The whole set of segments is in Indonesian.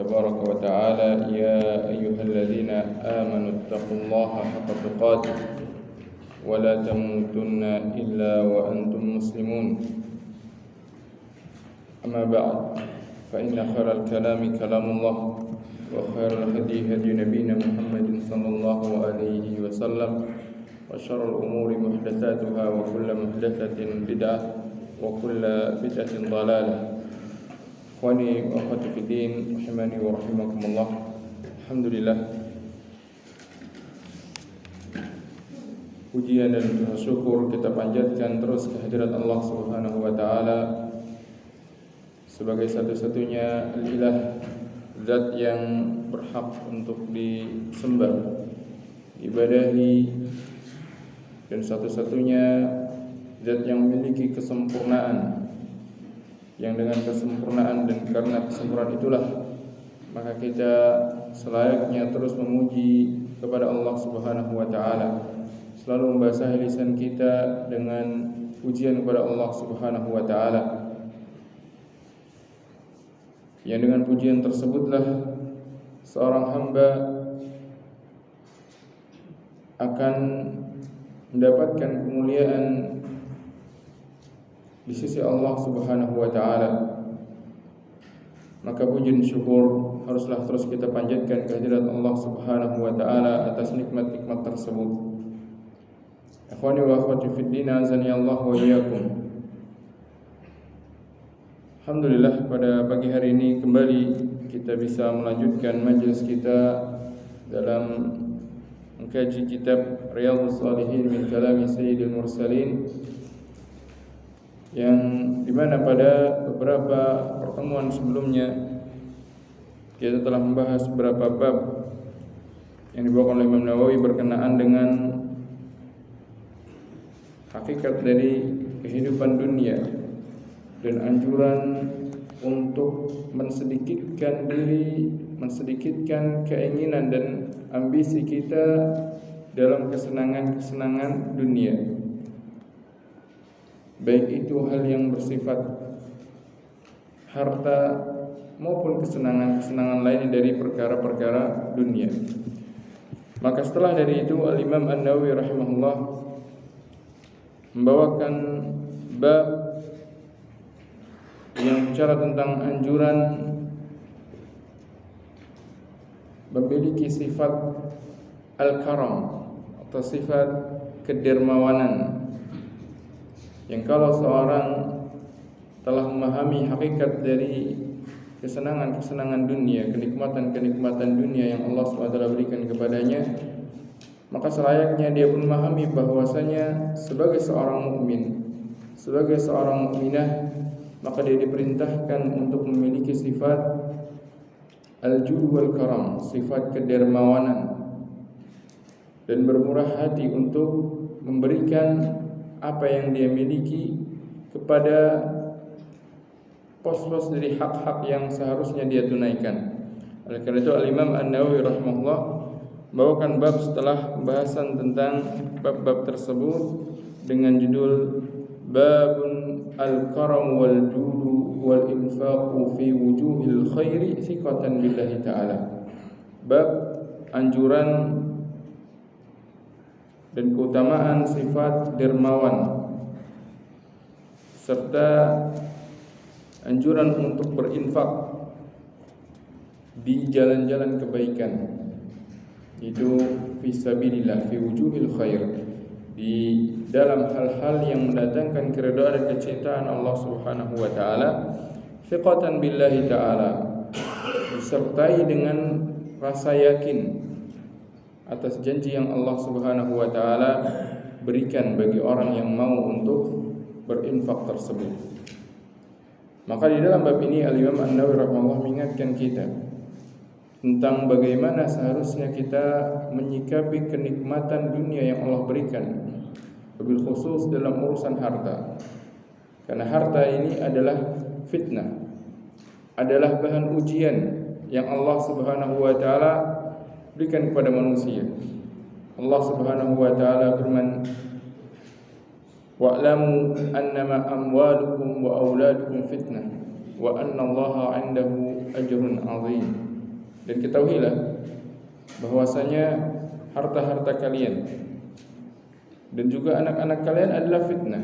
تبارك وتعالى يا أيها الذين آمنوا اتقوا الله حق تقاته ولا تموتن إلا وأنتم مسلمون أما بعد فإن خير الكلام كلام الله وخير الهدي هدي نبينا محمد صلى الله عليه وسلم وشر الأمور محدثاتها وكل محدثة بدعة وكل بدعة ضلالة. Ikhwani wa akhwati fid din, rahimani wa rahimakumullah. Alhamdulillah, pujian dan syukur kita panjatkan terus kehadirat Allah Subhanahu wa taala sebagai satu-satunya ilah, zat yang berhak untuk disembah, diibadahi, dan satu-satunya zat yang memiliki kesempurnaan, yang dengan kesempurnaan dan karena kesempurnaan itulah maka kita selayaknya terus memuji kepada Allah Subhanahu wa taala, selalu membasahi lisan kita dengan pujian kepada Allah Subhanahu wa taala, yang dengan pujian tersebutlah seorang hamba akan mendapatkan kemuliaan di sisi Allah Subhanahu wa taala. Maka puji dan syukur haruslah terus kita panjatkan kehadirat Allah Subhanahu wa taala atas nikmat-nikmat tersebut. Ikhwani wa akhwati fid din, azani Allah wa iyyakum. Alhamdulillah, pada pagi hari ini kembali kita bisa melanjutkan majelis kita dalam mengkaji kitab Riyadhus Shalihin min kalami Sayyidil Mursalin, yang dimana pada beberapa pertemuan sebelumnya kita telah membahas beberapa bab yang dibawakan oleh Imam Nawawi berkenaan dengan hakikat dari kehidupan dunia dan anjuran untuk mensedikitkan diri, mensedikitkan keinginan dan ambisi kita dalam kesenangan-kesenangan dunia, baik itu hal yang bersifat harta maupun kesenangan-kesenangan lain dari perkara-perkara dunia. Maka setelah dari itu Al-Imam An-Nawawi rahimahullah membawakan bab yang bicara tentang anjuran memiliki sifat al-karam atau sifat kedermawanan, yang kalau seorang telah memahami hakikat dari kesenangan-kesenangan dunia, kenikmatan-kenikmatan dunia yang Allah SWT berikan kepadanya, maka selayaknya dia pun memahami bahwasanya sebagai seorang mukmin, sebagai seorang mukminah, maka dia diperintahkan untuk memiliki sifat al-jud wal karam, sifat kedermawanan dan bermurah hati untuk memberikan apa yang dia miliki kepada pos-pos dari hak-hak yang seharusnya dia tunaikan. Oleh karena itu Al-Imam An-Nawawi rahimahullah membawakan bab setelah pembahasan tentang bab-bab tersebut dengan judul Babun al-karam wal judu wal infaqu fi wujuhil khairi thiqatan billahi ta'ala. Bab anjuran dan keutamaan sifat dermawan serta anjuran untuk berinfak di jalan-jalan kebaikan, itu fisabilillah fi wujuhil khair, di dalam hal-hal yang mendatangkan keridhaan dan kecintaan Allah Subhanahu wa taala, thiqatan billahi taala, disertai dengan rasa yakin atas janji yang Allah Subhanahu wa taala berikan bagi orang yang mau untuk berinfak tersebut. Maka di dalam bab ini Al-Imam An-Nawawi rahimahullah mengingatkan kita tentang bagaimana seharusnya kita menyikapi kenikmatan dunia yang Allah berikan, wabil khusus dalam urusan harta. Karena harta ini adalah fitnah, adalah bahan ujian yang Allah Subhanahu wa taala berikan kepada manusia. Allah Subhanahu wa taala firman, wa'lamu annama amwalukum wa auladukum fitnah wa anna Allaha 'indahu ajrun 'azim. Dan ketahuilah bahwasanya harta-harta kalian dan juga anak-anak kalian adalah fitnah.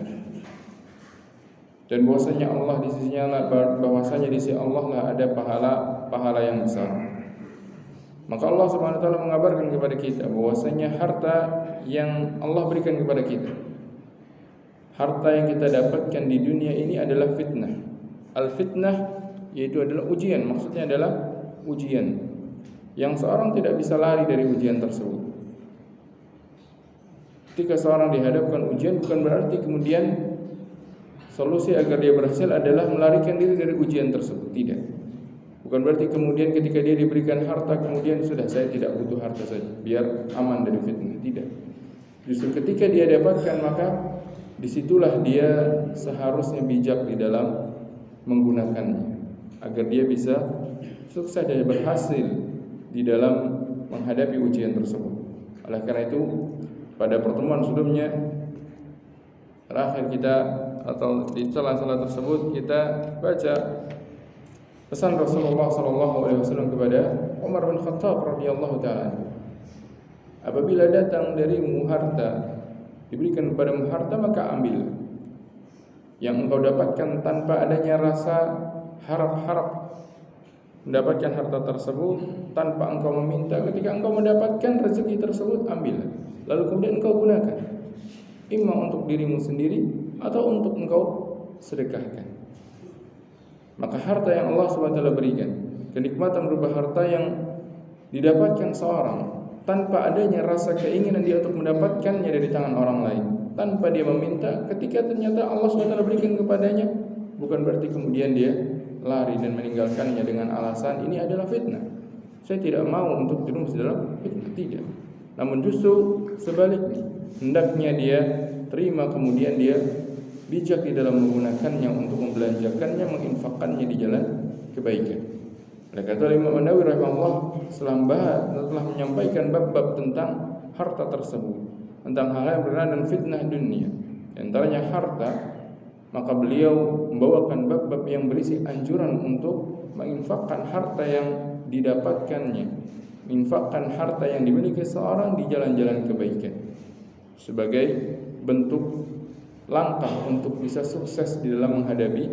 Dan bahwasanya Allah di sisinya, bahwasanya di sisi Allah lah ada pahala yang besar. Maka Allah Subhanahu wa taala mengabarkan kepada kita bahwasanya harta yang Allah berikan kepada kita, harta yang kita dapatkan di dunia ini adalah fitnah. Al-fitnah yaitu adalah ujian, maksudnya adalah ujian yang seorang tidak bisa lari dari ujian tersebut. Ketika seorang dihadapkan ujian, bukan berarti kemudian solusi agar dia berhasil adalah melarikan diri dari ujian tersebut. Tidak. Bukan berarti kemudian ketika dia diberikan harta kemudian sudah, saya tidak butuh harta saja biar aman dari fitnah. Tidak. Justru ketika dia dapatkan, maka disitulah dia seharusnya bijak di dalam menggunakannya agar dia bisa sukses dan berhasil di dalam menghadapi ujian tersebut. Oleh karena itu, pada pertemuan sebelumnya terakhir kita atau di sela-sela tersebut kita baca pesan Rasulullah SAW kepada Umar bin Khattab radhiyallahu taala. Apabila datang darimu harta, diberikan kepadamu harta, maka ambil yang engkau dapatkan tanpa adanya rasa harap-harap mendapatkan harta tersebut, tanpa engkau meminta. Ketika engkau mendapatkan rezeki tersebut, ambil, lalu kemudian engkau gunakan, imma untuk dirimu sendiri atau untuk engkau sedekahkan. Maka harta yang Allah SWT berikan, kenikmatan berupa harta yang didapatkan seorang tanpa adanya rasa keinginan dia untuk mendapatkannya dari tangan orang lain, tanpa dia meminta, ketika ternyata Allah SWT berikan kepadanya, bukan berarti kemudian dia lari dan meninggalkannya dengan alasan ini adalah fitnah, saya tidak mau untuk terus dalam fitnah. Tidak. Namun justru sebaliknya, hendaknya dia terima, kemudian dia bijak di dalam menggunakannya untuk membelanjakannya, menginfakkannya di jalan kebaikan. Oleh karena itu Imam An-Nawawi rahimahullah telah menyampaikan bab-bab tentang harta tersebut, tentang hal yang berkenaan dengan fitnah dunia, di antaranya harta. Maka beliau membawakan bab-bab yang berisi anjuran untuk menginfakkan harta yang didapatkannya, menginfakkan harta yang dimiliki seorang di jalan-jalan kebaikan sebagai bentuk langkah untuk bisa sukses di dalam menghadapi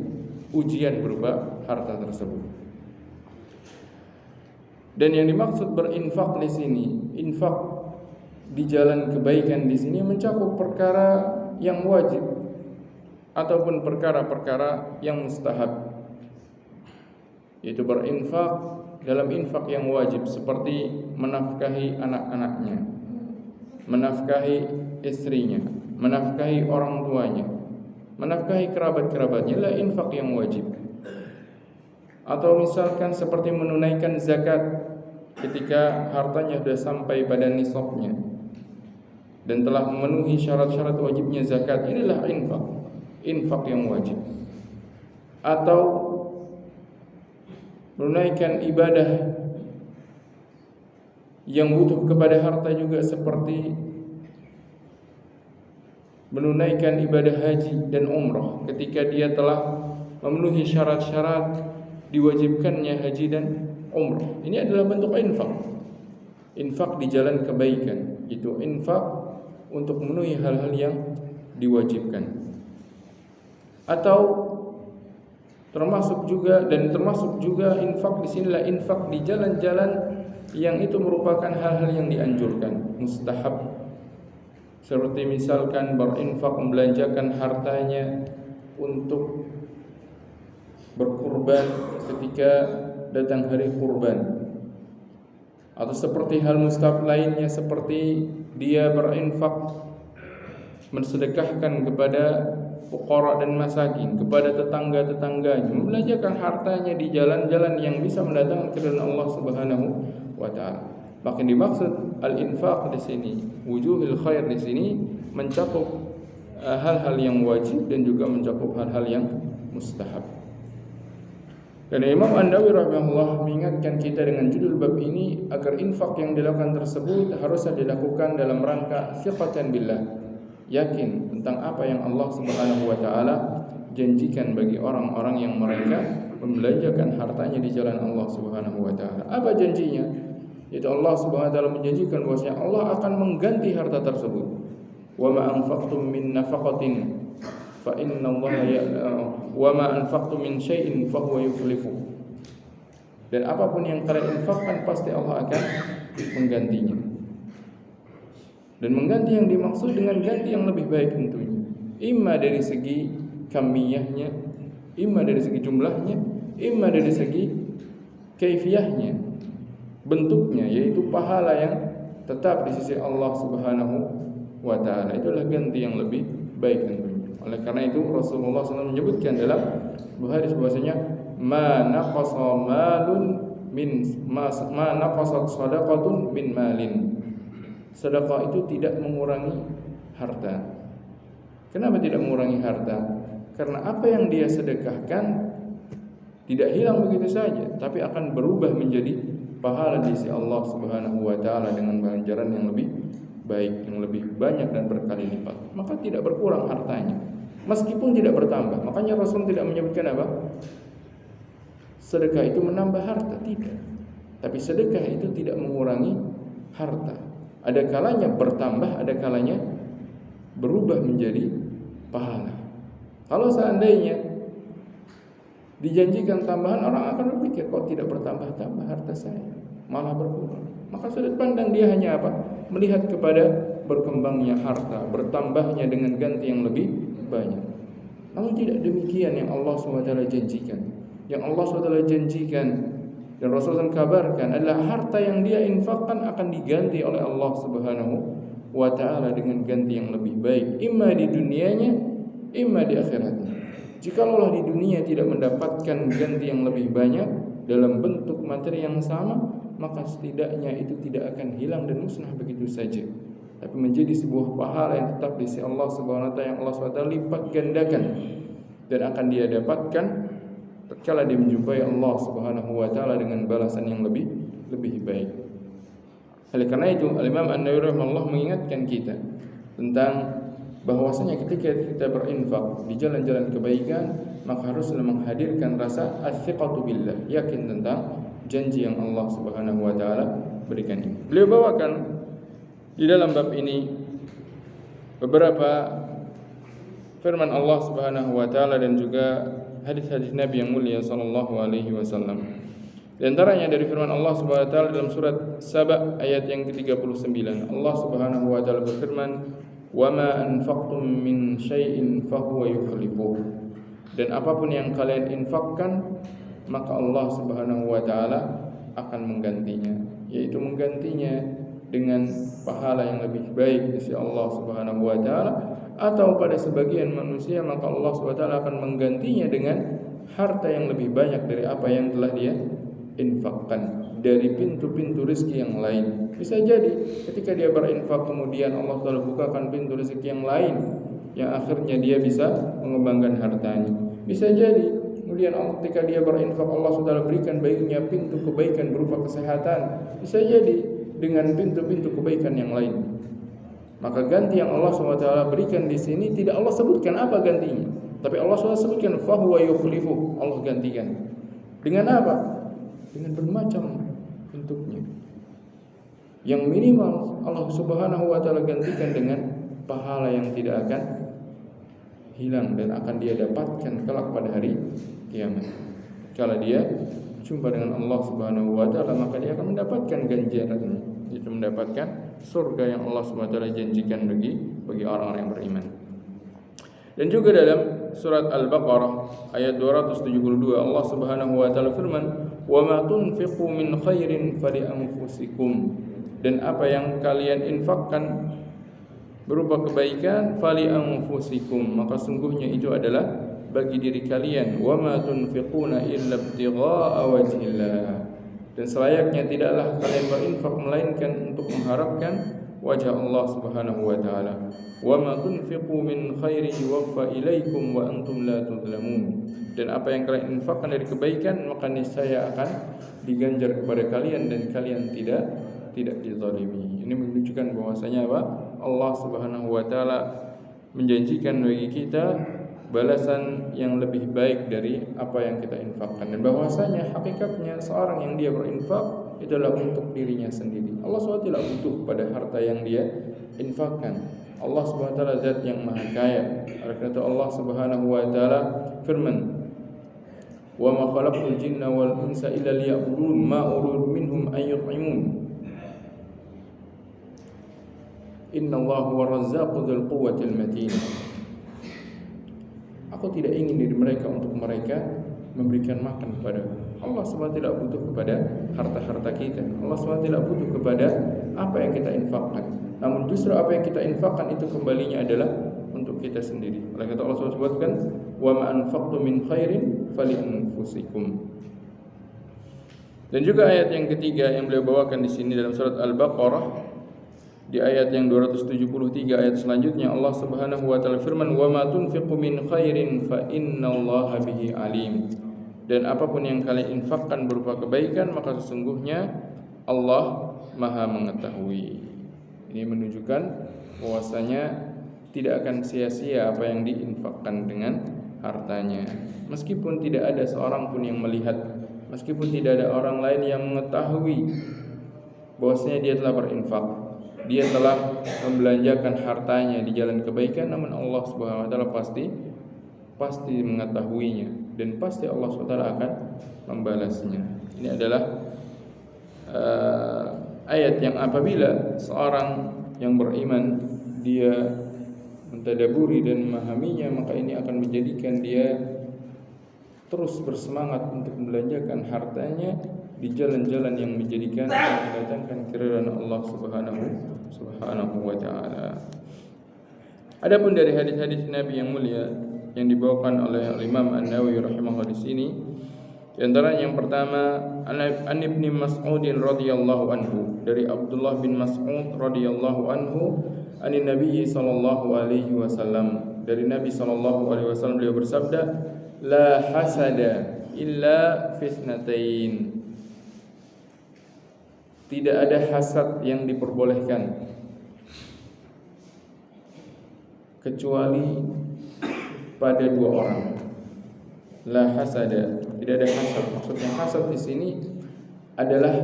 ujian berupa harta tersebut. Dan yang dimaksud berinfak di sini, infak di jalan kebaikan di sini mencakup perkara yang wajib ataupun perkara-perkara yang mustahab, yaitu berinfak dalam infak yang wajib seperti menafkahi anak-anaknya, menafkahi istrinya, menafkahi orang tuanya, menafkahi kerabat-kerabatnya, lah infak yang wajib. Atau misalkan seperti menunaikan zakat ketika hartanya sudah sampai pada nisabnya dan telah memenuhi syarat-syarat wajibnya zakat, inilah infak yang wajib. Atau menunaikan ibadah yang butuh kepada harta juga, seperti menunaikan ibadah haji dan umrah ketika dia telah memenuhi syarat-syarat diwajibkannya haji dan umrah. Ini adalah bentuk infak di jalan kebaikan, itu infak untuk memenuhi hal-hal yang diwajibkan. Atau termasuk juga infak di sinilah infak di jalan-jalan yang itu merupakan hal-hal yang dianjurkan, mustahab. Seperti misalkan berinfak, membelanjakan hartanya untuk berkurban ketika datang hari kurban. Atau seperti hal mustahab lainnya, seperti dia berinfak mensedekahkan kepada fuqara dan masakin, kepada tetangga-tetangganya, membelanjakan hartanya di jalan-jalan yang bisa mendatangkan keridhaan Allah Subhanahu wa taala. Maka dimaksud al-infaq di sini, wujuhul khair di sini mencakup hal-hal yang wajib dan juga mencakup hal-hal yang mustahab. Dan Imam An-Nawawi rahimahullah mengingatkan kita dengan judul bab ini agar infak yang dilakukan tersebut harusnya dilakukan dalam rangka thiqatan billah, yakin tentang apa yang Allah Subhanahu wa taala janjikan bagi orang-orang yang mereka membelanjakan hartanya di jalan Allah Subhanahu wa taala. Apa janjinya? Yaitu Allah Subhanahu wa taala menjanjikan bahwasanya Allah akan mengganti harta tersebut. Wa ma anfaqtum min nafaqatin fa innallaha wa ma anfaqtum min syai'in fa huwa yukhlifu. Dan apapun yang kalian infakkan pasti Allah akan menggantinya. Dan mengganti yang dimaksud dengan ganti yang lebih baik tentunya. Imma dari segi kamiyahnya, imma dari segi jumlahnya, imma dari segi kaifiyahnya, bentuknya, yaitu pahala yang tetap di sisi Allah Subhanahu wa taala. Itulah ganti yang lebih baik tentunya. Oleh karena itu Rasulullah SAW menyebutkan dalam hadis bahwasanya ma naqasa malun min ma naqasat shadaqatun min malin. Sedekah itu tidak mengurangi harta. Kenapa tidak mengurangi harta? Karena apa yang dia sedekahkan tidak hilang begitu saja, tapi akan berubah menjadi pahala di sisi Allah Subhanahu wa taala dengan ganjaran yang lebih baik, yang lebih banyak dan berkali lipat. Maka tidak berkurang hartanya, meskipun tidak bertambah. Makanya Rasul tidak menyebutkan apa? Sedekah itu menambah harta, tidak. Tapi sedekah itu tidak mengurangi harta. Ada kalanya bertambah, ada kalanya berubah menjadi pahala. Kalau seandainya dijanjikan tambahan, orang akan berpikir kok tidak bertambah-tambah harta saya, malah berkurang. Maka sudut pandang dia hanya apa? Melihat kepada berkembangnya harta, bertambahnya dengan ganti yang lebih banyak. Namun tidak demikian yang Allah SWT janjikan. Yang Allah SWT janjikan dan Rasulullah kabarkan adalah harta yang dia infakkan akan diganti oleh Allah Subhanahu wa taala dengan ganti yang lebih baik, imma di dunianya, imma di akhiratnya. Jikalau di dunia tidak mendapatkan ganti yang lebih banyak dalam bentuk materi yang sama, maka setidaknya itu tidak akan hilang dan musnah begitu saja, tapi menjadi sebuah pahala yang tetap di sisi Allah Subhanahu wa taala, yang Allah SWT lipat gandakan dan akan dia dapatkan tatkala dia menjumpai Allah Subhanahu wa taala dengan balasan yang lebih baik. Oleh karena itu Al-Imam An-Nawawi rahimahullah mengingatkan kita tentang bahwasanya ketika kita berinfak di jalan-jalan kebaikan, maka haruslah menghadirkan rasa athiqatu billah, yakin tentang janji yang Allah Subhanahu wa taala berikan ini. Beliau bawakan di dalam bab ini beberapa firman Allah Subhanahu wa taala dan juga hadis-hadis Nabi yang mulia sallallahu alaihi wasallam. Di antaranya dari firman Allah Subhanahu wa taala dalam surat Saba ayat yang ke-39. Allah Subhanahu wa taala berfirman, "Wa ma anfaqtum min syai'in fahuwa yukhlifuh." Dan apapun yang kalian infakkan, maka Allah Subhanahu wa taala akan menggantinya, yaitu menggantinya dengan pahala yang lebih baik di sisi Allah Subhanahu wa taala, atau pada sebagian manusia maka Allah SWT akan menggantinya dengan harta yang lebih banyak dari apa yang telah dia infakkan dari pintu-pintu rezeki yang lain. Bisa jadi ketika dia berinfak kemudian Allah SWT bukakan pintu rezeki yang lain yang akhirnya dia bisa mengembangkan hartanya. Bisa jadi kemudian ketika dia berinfak Allah SWT berikan baginya pintu kebaikan berupa kesehatan. Bisa jadi dengan pintu-pintu kebaikan yang lain. Maka ganti yang Allah SWT berikan di sini tidak Allah sebutkan apa gantinya, tapi Allah SWT sebutkan fahuwa yukhlifu, Allah gantikan. Dengan apa? Dengan bermacam bentuknya. Yang minimal Allah Subhanahu wa taala gantikan dengan pahala yang tidak akan hilang dan akan dia dapatkan kelak pada hari kiamat. Kalau dia jumpa dengan Allah Subhanahu wa taala, maka dia akan mendapatkan ganjarannya, yaitu mendapatkan surga yang Allah SWT janjikan bagi orang-orang yang beriman. Dan juga dalam surat Al-Baqarah ayat 272 Allah Subhanahu wa taala firman, "Wa ma tunfiqu min khairin fali anfusikum." Dan apa yang kalian infakkan berupa kebaikan, fali anfusikum, maka sungguhnya itu adalah bagi diri kalian. Wa ma tunfiquna illa ibtigha'a wajhillah. Dan selayaknya tidaklah kalian berinfak melainkan untuk mengharapkan wajah Allah Subhanahu wa taala. Wa ma tunfiqu min khairin yuwaffa ilaikum wa antum la tudlamun. Dan apa yang kalian infakkan dari kebaikan maka niscaya akan diganjar kepada kalian dan kalian tidak dizalimi. Ini menunjukkan bahwasanya apa? Allah Subhanahu wa taala menjanjikan bagi kita balasan yang lebih baik dari apa yang kita infakkan, dan bahwasanya hakikatnya seorang yang dia berinfak itu adalah untuk dirinya sendiri. Allah SWT tidak butuh pada harta yang dia infakkan. Allah SWT zat yang maha kaya. Oleh karena itu Allah Subhanahu wa taala firman, "Wa ma khalaqtul jinna wal insa illa liya'budun ma uridu minhum an yut'imun. Innallaha huwa razzaqu dzul quwwatil matin." Aku tidak ingin dari mereka untuk mereka memberikan makan kepada Allah. SWT tidak butuh kepada harta-harta kita. Allah SWT tidak butuh kepada apa yang kita infakkan. Namun justru apa yang kita infakkan itu kembalinya adalah untuk kita sendiri. Oleh karena Allah SWT sebutkan, "Wa ma anfaqtum min khairin fali anfusikum." Dan juga ayat yang ketiga yang beliau bawakan di sini dalam surat Al-Baqarah, di ayat yang 273 ayat selanjutnya Allah Subhanahu wa taala firman, "Wa ma tunfiqu min khairin fa innallaha bihi alim." Dan apapun yang kalian infakkan berupa kebaikan, maka sesungguhnya Allah Maha mengetahui. Ini menunjukkan bahwasanya tidak akan sia-sia apa yang diinfakkan dengan hartanya. Meskipun tidak ada seorang pun yang melihat, meskipun tidak ada orang lain yang mengetahui bahwasanya dia telah berinfak, dia telah membelanjakan hartanya di jalan kebaikan, namun Allah Subhanahu wa taala pasti mengetahuinya, dan pasti Allah SWT akan membalasnya. Ini adalah ayat yang apabila seorang yang beriman dia mentadaburi dan memahaminya, maka ini akan menjadikan dia terus bersemangat untuk membelanjakan hartanya di jalan-jalan yang mendatangkan keridhaan Allah Subhanahu wa taala. Adapun dari hadis-hadis Nabi yang mulia yang dibawakan oleh Imam An-Nawawi rahimahullah di sini, di antara yang pertama An Ibnu Mas'ud radhiyallahu anhu, dari Abdullah bin Mas'ud radhiyallahu anhu, an Nabi sallallahu alaihi wasallam, dari Nabi sallallahu alaihi wasallam beliau bersabda, "La hasada illa fitnatain." Tidak ada hasad yang diperbolehkan kecuali pada dua orang. La hasada, tidak ada hasad. Maksudnya hasad di sini adalah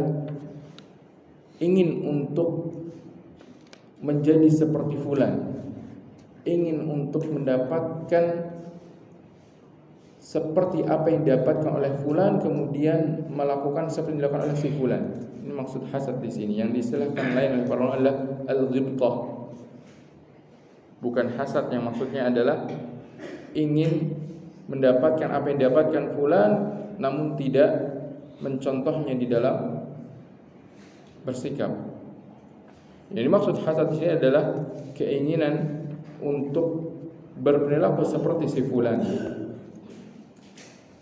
ingin untuk menjadi seperti fulan, ingin untuk mendapatkan seperti apa yang didapatkan oleh fulan, kemudian melakukan seperti yang dilakukan oleh si fulan. Ini maksud hasad di sini. Yang diistilahkan lain oleh para ulama adalah al-ghibthah. Bukan hasad yang maksudnya adalah ingin mendapatkan apa yang didapatkan fulan, namun tidak mencontohnya di dalam bersikap. Yang dimaksud hasad di sini adalah keinginan untuk berperilaku seperti si fulan.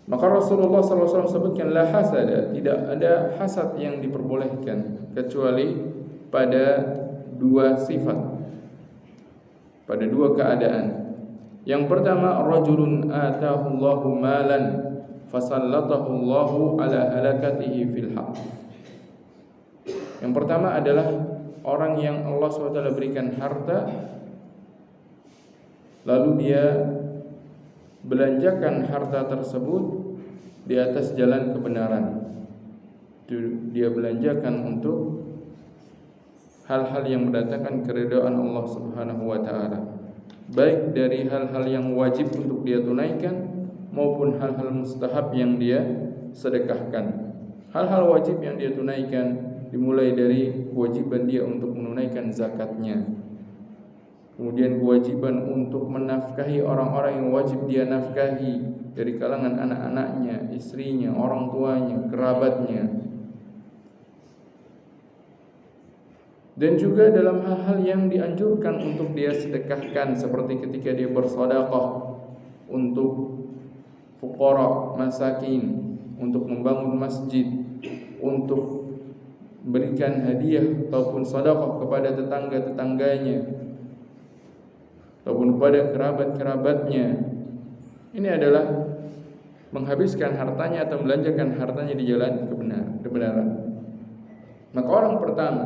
Maka Rasulullah SAW sebutkan, la hasada, tidak ada hasad yang diperbolehkan kecuali pada dua sifat, pada dua keadaan. Yang pertama, rajulun atahu Allahu malan fasallatahu Allahu ala halakatihi fil haq. Yang pertama adalah orang yang Allah SWT berikan harta, lalu dia belanjakan harta tersebut di atas jalan kebenaran. Dia belanjakan untuk hal-hal yang mendatangkan keridhaan Allah Subhanahu wa taala, baik dari hal-hal yang wajib untuk dia tunaikan maupun hal-hal mustahab yang dia sedekahkan. Hal-hal wajib yang dia tunaikan dimulai dari kewajiban dia untuk menunaikan zakatnya, kemudian kewajiban untuk menafkahi orang-orang yang wajib dia nafkahi dari kalangan anak-anaknya, istrinya, orang tuanya, kerabatnya. Dan juga dalam hal-hal yang dianjurkan untuk dia sedekahkan, seperti ketika dia bersedekah untuk fuqara, masakin, untuk membangun masjid, untuk berikan hadiah ataupun sedekah kepada tetangga-tetangganya ataupun kepada kerabat-kerabatnya. Ini adalah menghabiskan hartanya atau belanjakan hartanya di jalan kebenaran. Maka orang pertama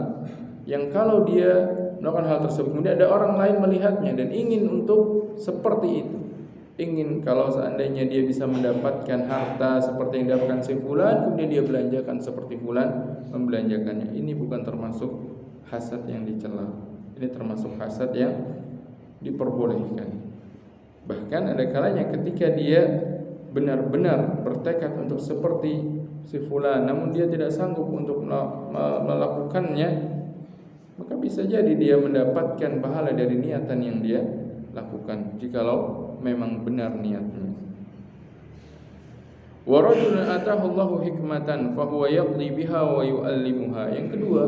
yang kalau dia melakukan hal tersebut, kemudian ada orang lain melihatnya dan ingin untuk seperti itu, ingin kalau seandainya dia bisa mendapatkan harta seperti yang didapatkan si fulan, kemudian dia belanjakan seperti fulan membelanjakannya. Ini bukan termasuk hasad yang dicela. Ini termasuk hasad yang diperbolehkan. Bahkan ada kalanya ketika dia benar-benar bertekad untuk seperti si fulan, namun dia tidak sanggup untuk melakukannya, maka bisa jadi dia mendapatkan pahala dari niatan yang dia lakukan, jikalau memang benar niatnya. Wa rajulun atahu Allahu hikmatan fa huwa yaqdi biha wa yu'allimuha. Yang kedua,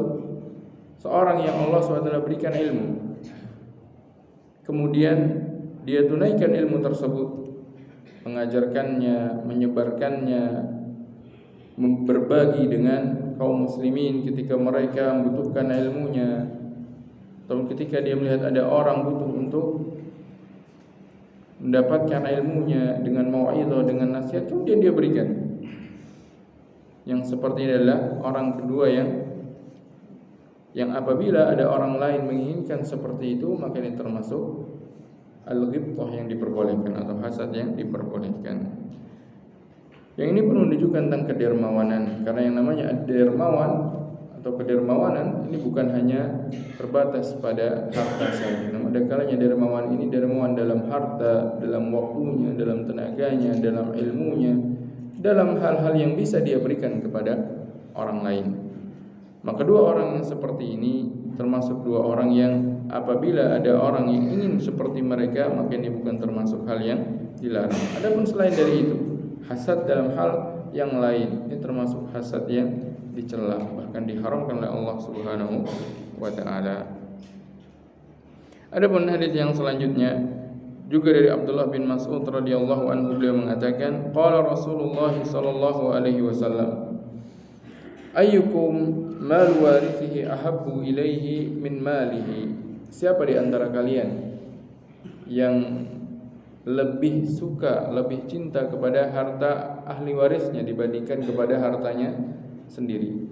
seorang yang Allah SWT berikan ilmu, kemudian dia tunaikan ilmu tersebut, mengajarkannya, menyebarkannya, berbagi dengan kaum muslimin ketika mereka membutuhkan ilmunya, atau ketika dia melihat ada orang butuh untuk mendapatkan ilmunya dengan mau'izah, dengan nasihat, kemudian dia berikan. Yang seperti ini adalah orang kedua yang apabila ada orang lain menginginkan seperti itu, maka ini termasuk al-ghibthah yang diperbolehkan atau hasad yang diperbolehkan. Yang ini pun menunjukkan tentang kedermawanan, karena yang namanya dermawan atau kedermawanan ini bukan hanya terbatas pada harta saja. Namun ada kalanya dermawan ini dermawan dalam harta, dalam waktunya, dalam tenaganya, dalam ilmunya, dalam hal-hal yang bisa dia berikan kepada orang lain. Maka dua orang yang seperti ini termasuk dua orang yang apabila ada orang yang ingin seperti mereka, maka ini bukan termasuk hal yang dilarang. Adapun selain dari itu, hasad dalam hal yang lain ini termasuk hasad yang dicela, bahkan diharamkan oleh Allah Subhanahu wa taala. Adapun hadis yang selanjutnya juga dari Abdullah bin Mas'ud radhiyallahu anhu, beliau mengatakan, qala Rasulullah sallallahu alaihi wasallam, ayyukum mal warithihi ahabbu ilaihi min malihi. Siapa di antara kalian yang lebih suka, lebih cinta kepada harta ahli warisnya dibandingkan kepada hartanya sendiri?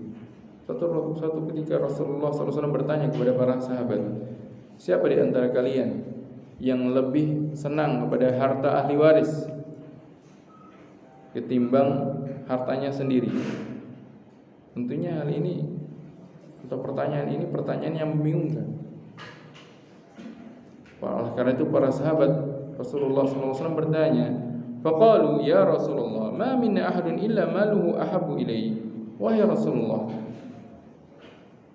Suatu ketika Rasulullah SAW bertanya kepada para sahabat, siapa di antara kalian yang lebih senang kepada harta ahli waris ketimbang hartanya sendiri? Tentunya hal ini atau pertanyaan ini pertanyaan yang membingungkan. Oleh karena itu para sahabat Rasulullah SAW bertanya, faqalu ya Rasulullah, ma minna ahadun illa maluhu ahabbu ilaihi. Wahai Rasulullah,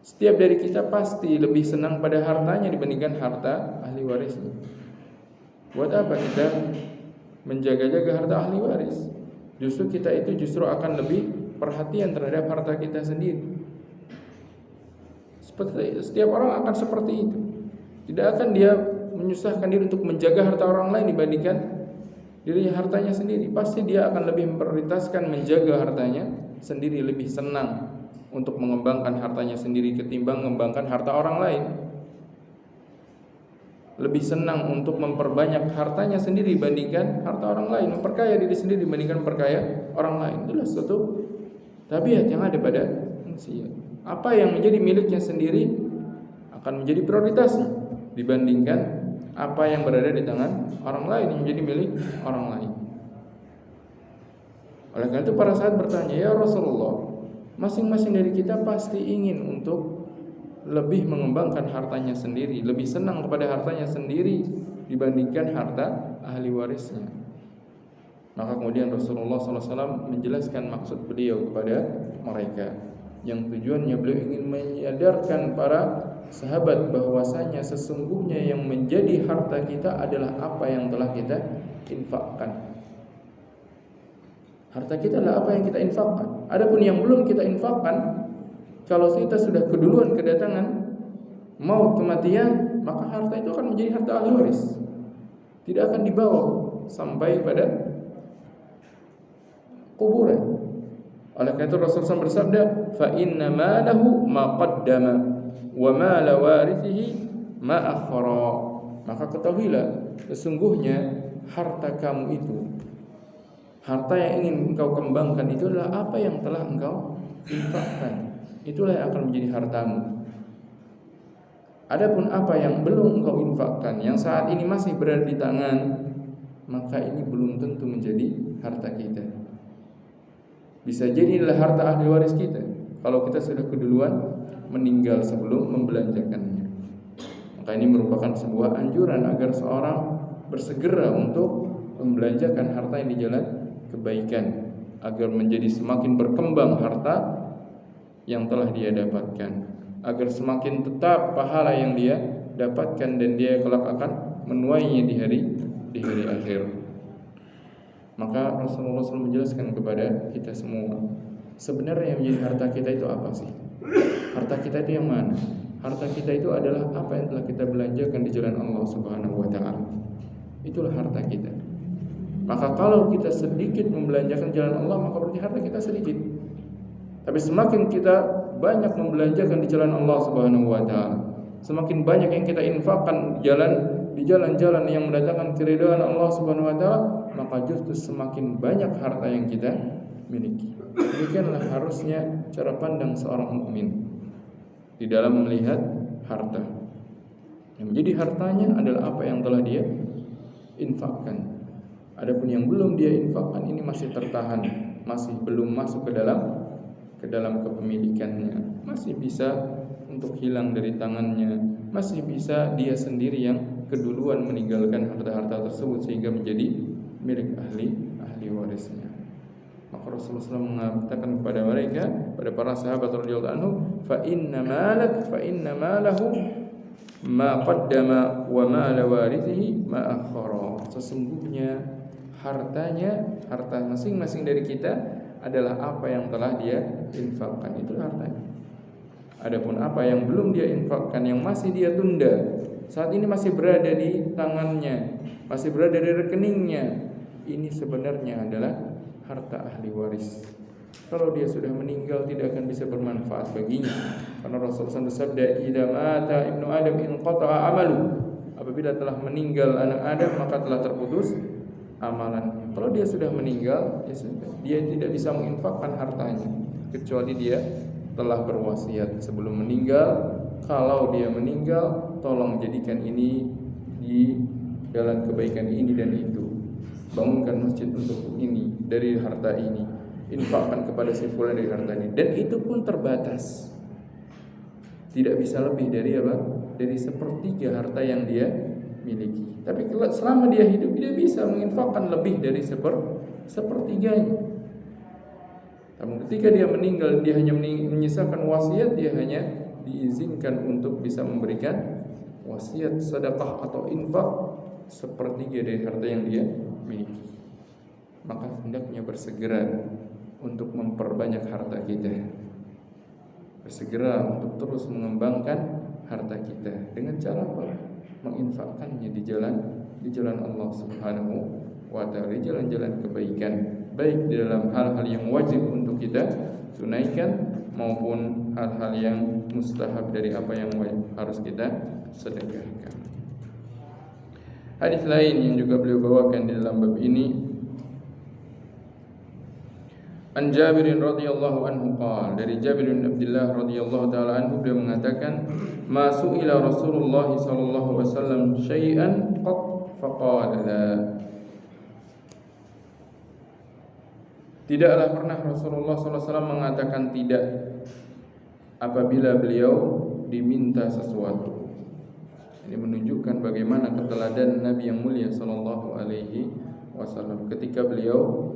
setiap dari kita pasti lebih senang pada hartanya dibandingkan harta ahli warisnya. Buat apa kita menjaga-jaga harta ahli waris? Justru kita itu justru akan lebih perhatian terhadap harta kita sendiri. Setiap orang akan seperti itu. Tidak akan dia menyusahkan diri untuk menjaga harta orang lain dibandingkan dirinya hartanya sendiri. Pasti dia akan lebih memprioritaskan menjaga hartanya sendiri, lebih senang untuk mengembangkan hartanya sendiri ketimbang mengembangkan harta orang lain. Lebih senang untuk memperbanyak hartanya sendiri dibandingkan harta orang lain, memperkaya diri sendiri dibandingkan memperkaya orang lain. Itulah suatu tabiat yang ada pada manusia. Apa yang menjadi miliknya sendiri akan menjadi prioritasnya dibandingkan apa yang berada di tangan orang lain yang menjadi milik orang lain. Oleh karena itu para sahabat bertanya, ya Rasulullah, masing-masing dari kita pasti ingin untuk lebih mengembangkan hartanya sendiri, lebih senang kepada hartanya sendiri dibandingkan harta ahli warisnya. Maka kemudian Rasulullah SAW menjelaskan maksud beliau kepada mereka, yang tujuannya beliau ingin menyadarkan para sahabat bahwasanya sesungguhnya yang menjadi harta kita adalah apa yang telah kita infakkan. Harta kita adalah apa yang kita infakkan. Adapun yang belum kita infakkan, kalau kita sudah keduluan kedatangan maut, kematian, maka harta itu akan menjadi harta ahli waris, tidak akan dibawa sampai pada kuburan. Oleh karena itu Rasulullah bersabda, fa inna malahu ma qaddama wa ma la warithihi ma akhara. Maka ketahuilah sesungguhnya harta kamu itu, harta yang ingin engkau kembangkan itu adalah apa yang telah engkau infakkan. Itulah yang akan menjadi hartamu. Adapun apa yang belum engkau infakkan, yang saat ini masih berada di tangan, maka ini belum tentu menjadi harta kita. Bisa jadi adalah harta ahli waris kita kalau kita sudah keduluan meninggal sebelum membelanjakannya. Maka ini merupakan sebuah anjuran agar seorang bersegera untuk membelanjakan harta yang di jalan kebaikan, agar menjadi semakin berkembang harta yang telah dia dapatkan, agar semakin tetap pahala yang dia dapatkan dan dia kelak akan menuainya di hari akhir. Maka Rasulullah SAW menjelaskan kepada kita semua, sebenarnya yang menjadi harta kita itu apa sih? Harta kita itu yang mana? Harta kita itu adalah apa yang telah kita belanjakan di jalan Allah Subhanahu wa taala. Itulah harta kita. Maka kalau kita sedikit membelanjakan jalan Allah, maka berarti harta kita sedikit. Tapi semakin kita banyak membelanjakan di jalan Allah Subhanahu wa taala, semakin banyak yang kita infakkan di jalan-jalan yang mendatangkan keridhaan Allah Subhanahu wa taala, maka justru semakin banyak harta yang kita miliki. Demikianlah harusnya cara pandang seorang mukmin di dalam melihat harta. Yang menjadi hartanya adalah apa yang telah dia infakkan. Adapun yang belum dia infakkan ini masih tertahan, masih belum masuk ke dalam kepemilikannya, masih bisa untuk hilang dari tangannya, masih bisa dia sendiri yang keduluan meninggalkan harta-harta tersebut sehingga menjadi milik ahli warisnya. Maka Rasulullah SAW mengatakan kepada mereka, pada para sahabat radhiyallahu anhu, fa inna malahu ma qaddama wa ma warithihi ma akhara. Sesungguhnya harta masing-masing dari kita adalah apa yang telah dia infakkan, itu hartanya. Adapun apa yang belum dia infakkan, yang masih dia tunda, saat ini masih berada di tangannya, masih berada di rekeningnya, ini sebenarnya adalah harta ahli waris. Kalau dia sudah meninggal tidak akan bisa bermanfaat baginya. Karena Rasulullah SAW bersabda, "Idza mata ibnu Adam inqata'a amalu." Apabila telah meninggal anak Adam maka telah terputus amalan. Kalau dia sudah meninggal, ya sudah, dia tidak bisa menginfakkan hartanya kecuali dia telah berwasiat sebelum meninggal. Kalau dia meninggal, tolong jadikan ini di jalan kebaikan ini dan itu. Bangunkan masjid untuk ini dari harta ini, infakkan kepada si fulan dari harta ini, dan itu pun terbatas. Tidak bisa lebih dari apa? Dari sepertiga harta yang dia miliki. Tapi selama dia hidup dia bisa menginfakkan lebih dari sepertiganya. Namun ketika dia meninggal, dia hanya menyisakan wasiat, dia hanya diizinkan untuk bisa memberikan wasiat, sedekah atau infak sepertiga dari harta yang dia miliki. Maka hendaknya bersegera untuk memperbanyak harta kita, bersegera untuk terus mengembangkan harta kita dengan cara apa? Menginfakkannya di jalan Allah Subhanahu wa taala, di jalan-jalan kebaikan, baik di dalam hal-hal yang wajib untuk kita tunaikan maupun hal-hal yang mustahab dari apa yang harus kita sedekahkan. Hadis lain yang juga beliau bawakan di dalam bab ini, An Jabir radhiyallahu anhu qala, dari Jabir bin Abdullah radhiyallahu taala anhu, beliau mengatakan, "Ma su'ila Rasulullah sallallahu alaihi wasallam syai'an qat faqala la." Tidaklah pernah Rasulullah sallallahu alaihi wasallam mengatakan tidak apabila beliau diminta sesuatu. Ini menunjukkan bagaimana keteladanan Nabi yang mulia sallallahu alaihi wasallam ketika beliau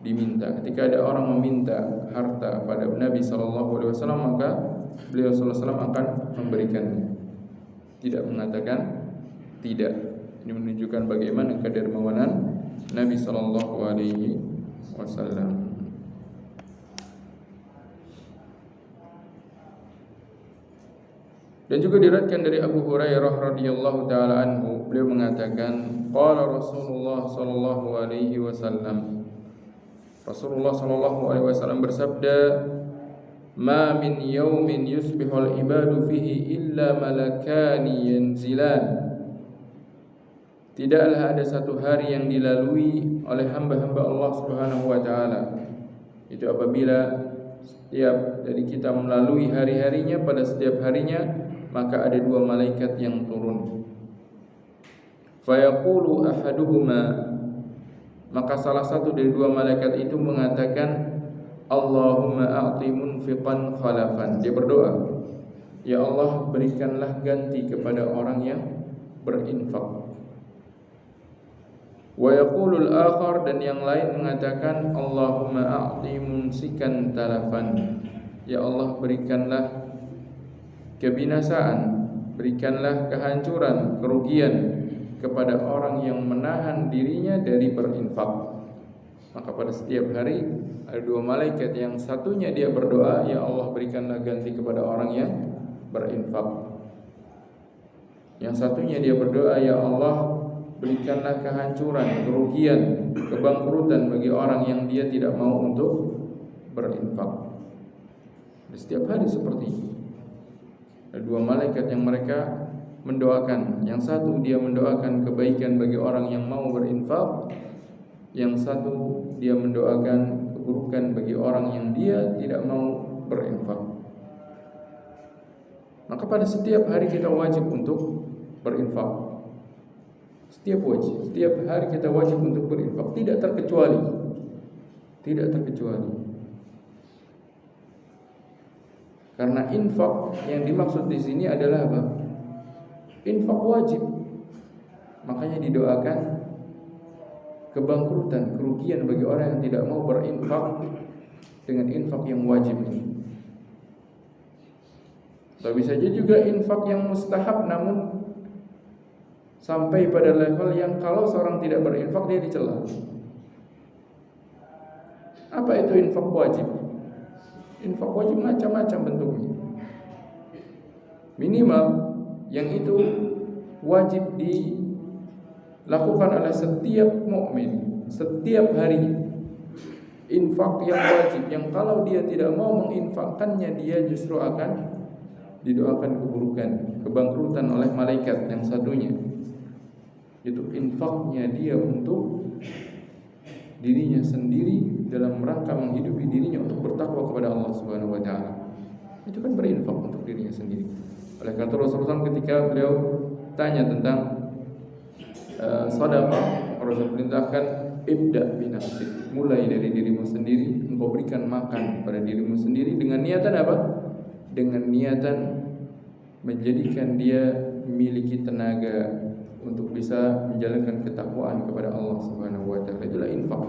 diminta. Ketika ada orang meminta harta pada Nabi sallallahu alaihi wasallam, maka beliau sallallahu alaihi wasallam akan memberikannya. Tidak mengatakan tidak. Ini menunjukkan bagaimana kedermawanan Nabi sallallahu alaihi wasallam. Dan juga diriwayatkan dari Abu Hurairah radhiyallahu taala anhu, beliau mengatakan, qala Rasulullah sallallahu alaihi wasallam, Rasulullah sallallahu alaihi wasallam bersabda, "Ma min yaumin yusbihul ibadu fihi illa malakani yanzilan." Tidaklah ada satu hari yang dilalui oleh hamba-hamba Allah Subhanahu wa taala, itu apabila setiap dari kita melalui hari-harinya, pada setiap harinya maka ada dua malaikat yang turun. Fayaqulu ahaduhuma, maka salah satu dari dua malaikat itu mengatakan, Allahumma a'ti munfiqan khalafan. Dia berdoa, ya Allah, berikanlah ganti kepada orang yang berinfak. Wa yaqulul akhar, dan yang lain mengatakan, Allahumma a'ti mumsikan talafan. Ya Allah, berikanlah kebinasaan, berikanlah kehancuran, kerugian kepada orang yang menahan dirinya dari berinfak. Maka pada setiap hari ada dua malaikat, yang satunya dia berdoa, ya Allah, berikanlah ganti kepada orang yang berinfak. Yang satunya dia berdoa, ya Allah, berikanlah kehancuran, kerugian, kebangkrutan bagi orang yang dia tidak mau untuk berinfak. Setiap hari seperti ini. Ada dua malaikat yang mereka mendoakan. Yang satu dia mendoakan kebaikan bagi orang yang mau berinfak, yang satu dia mendoakan keburukan bagi orang yang dia tidak mau berinfak. Maka pada setiap hari kita wajib untuk berinfak. Setiap hari kita wajib untuk berinfak, tidak terkecuali. Karena infak yang dimaksud di sini adalah apa? Infak wajib. Makanya didoakan kebangkrutan, kerugian bagi orang yang tidak mau berinfak dengan infak yang wajib ini. Tapi bisa juga infak yang mustahab, namun sampai pada level yang kalau seorang tidak berinfak dia dicela. Apa itu infak wajib? Infak wajib macam-macam bentuknya. Minimal yang itu wajib dilakukan oleh setiap mukmin setiap hari. Infak yang wajib, yang kalau dia tidak mau menginfakkannya, dia justru akan didoakan keburukan, kebangkrutan oleh malaikat yang satunya. Itu infaknya dia untuk dirinya sendiri dalam rangka menghidupi dirinya untuk bertakwa kepada Allah Subhanahu wa taala. Itu kan berinfak untuk dirinya sendiri. Oleh karena Rasulullah ketika beliau tanya tentang sedekah, Rasul perintahkan ibda binafsik, mulai dari dirimu sendiri, engkau berikan makan pada dirimu sendiri dengan niatan apa? Dengan niatan menjadikan dia memiliki tenaga untuk bisa menjalankan ketakwaan kepada Allah Subhanahu wa taala. Itulah infak.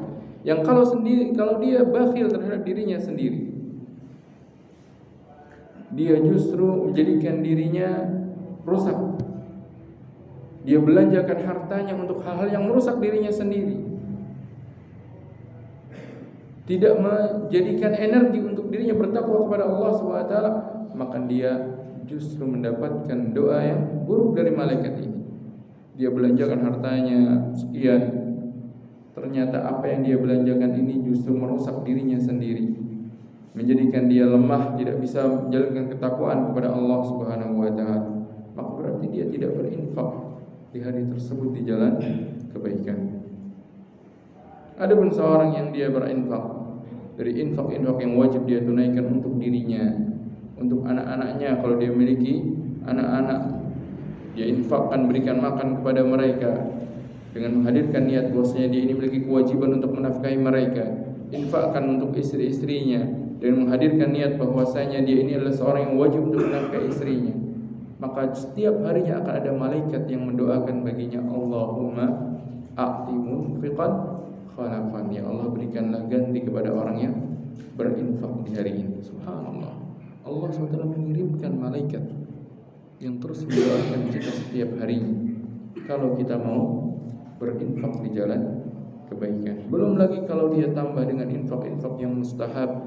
Yang kalau dia bakhil terhadap dirinya sendiri, dia justru menjadikan dirinya rusak. Dia belanjakan hartanya untuk hal-hal yang merusak dirinya sendiri. Tidak menjadikan energi untuk dirinya bertakwa kepada Allah Subhanahu wa taala, maka dia justru mendapatkan doa yang buruk dari malaikat ini. Dia belanjakan hartanya sekian, ternyata apa yang dia belanjakan ini justru merusak dirinya sendiri, menjadikan dia lemah, tidak bisa menjalankan ketakwaan kepada Allah Subhanahu wa taala. Maka berarti dia tidak berinfak di hari tersebut di jalan kebaikan. Adapun seorang yang dia berinfak dari infak-infak yang wajib dia tunaikan untuk dirinya, untuk anak-anaknya, kalau dia memiliki anak-anak, dia infakkan, berikan makan kepada mereka dengan menghadirkan niat bahwasanya dia ini memiliki kewajiban untuk menafkahi mereka. Infakkan untuk istri-istrinya dan menghadirkan niat bahwasanya dia ini adalah seorang yang wajib untuk menafkahi istrinya. Maka setiap harinya akan ada malaikat yang mendoakan baginya, Allahumma a'ti munfiqan khalafan. Ya Allah, berikanlah ganti kepada orang yang berinfak di hari ini. Subhanallah. Allah SWT mengirimkan malaikat yang terus mendoakan kita setiap harinya kalau kita mau berinfak di jalan kebaikan. Belum lagi kalau dia tambah dengan infak-infak yang mustahab,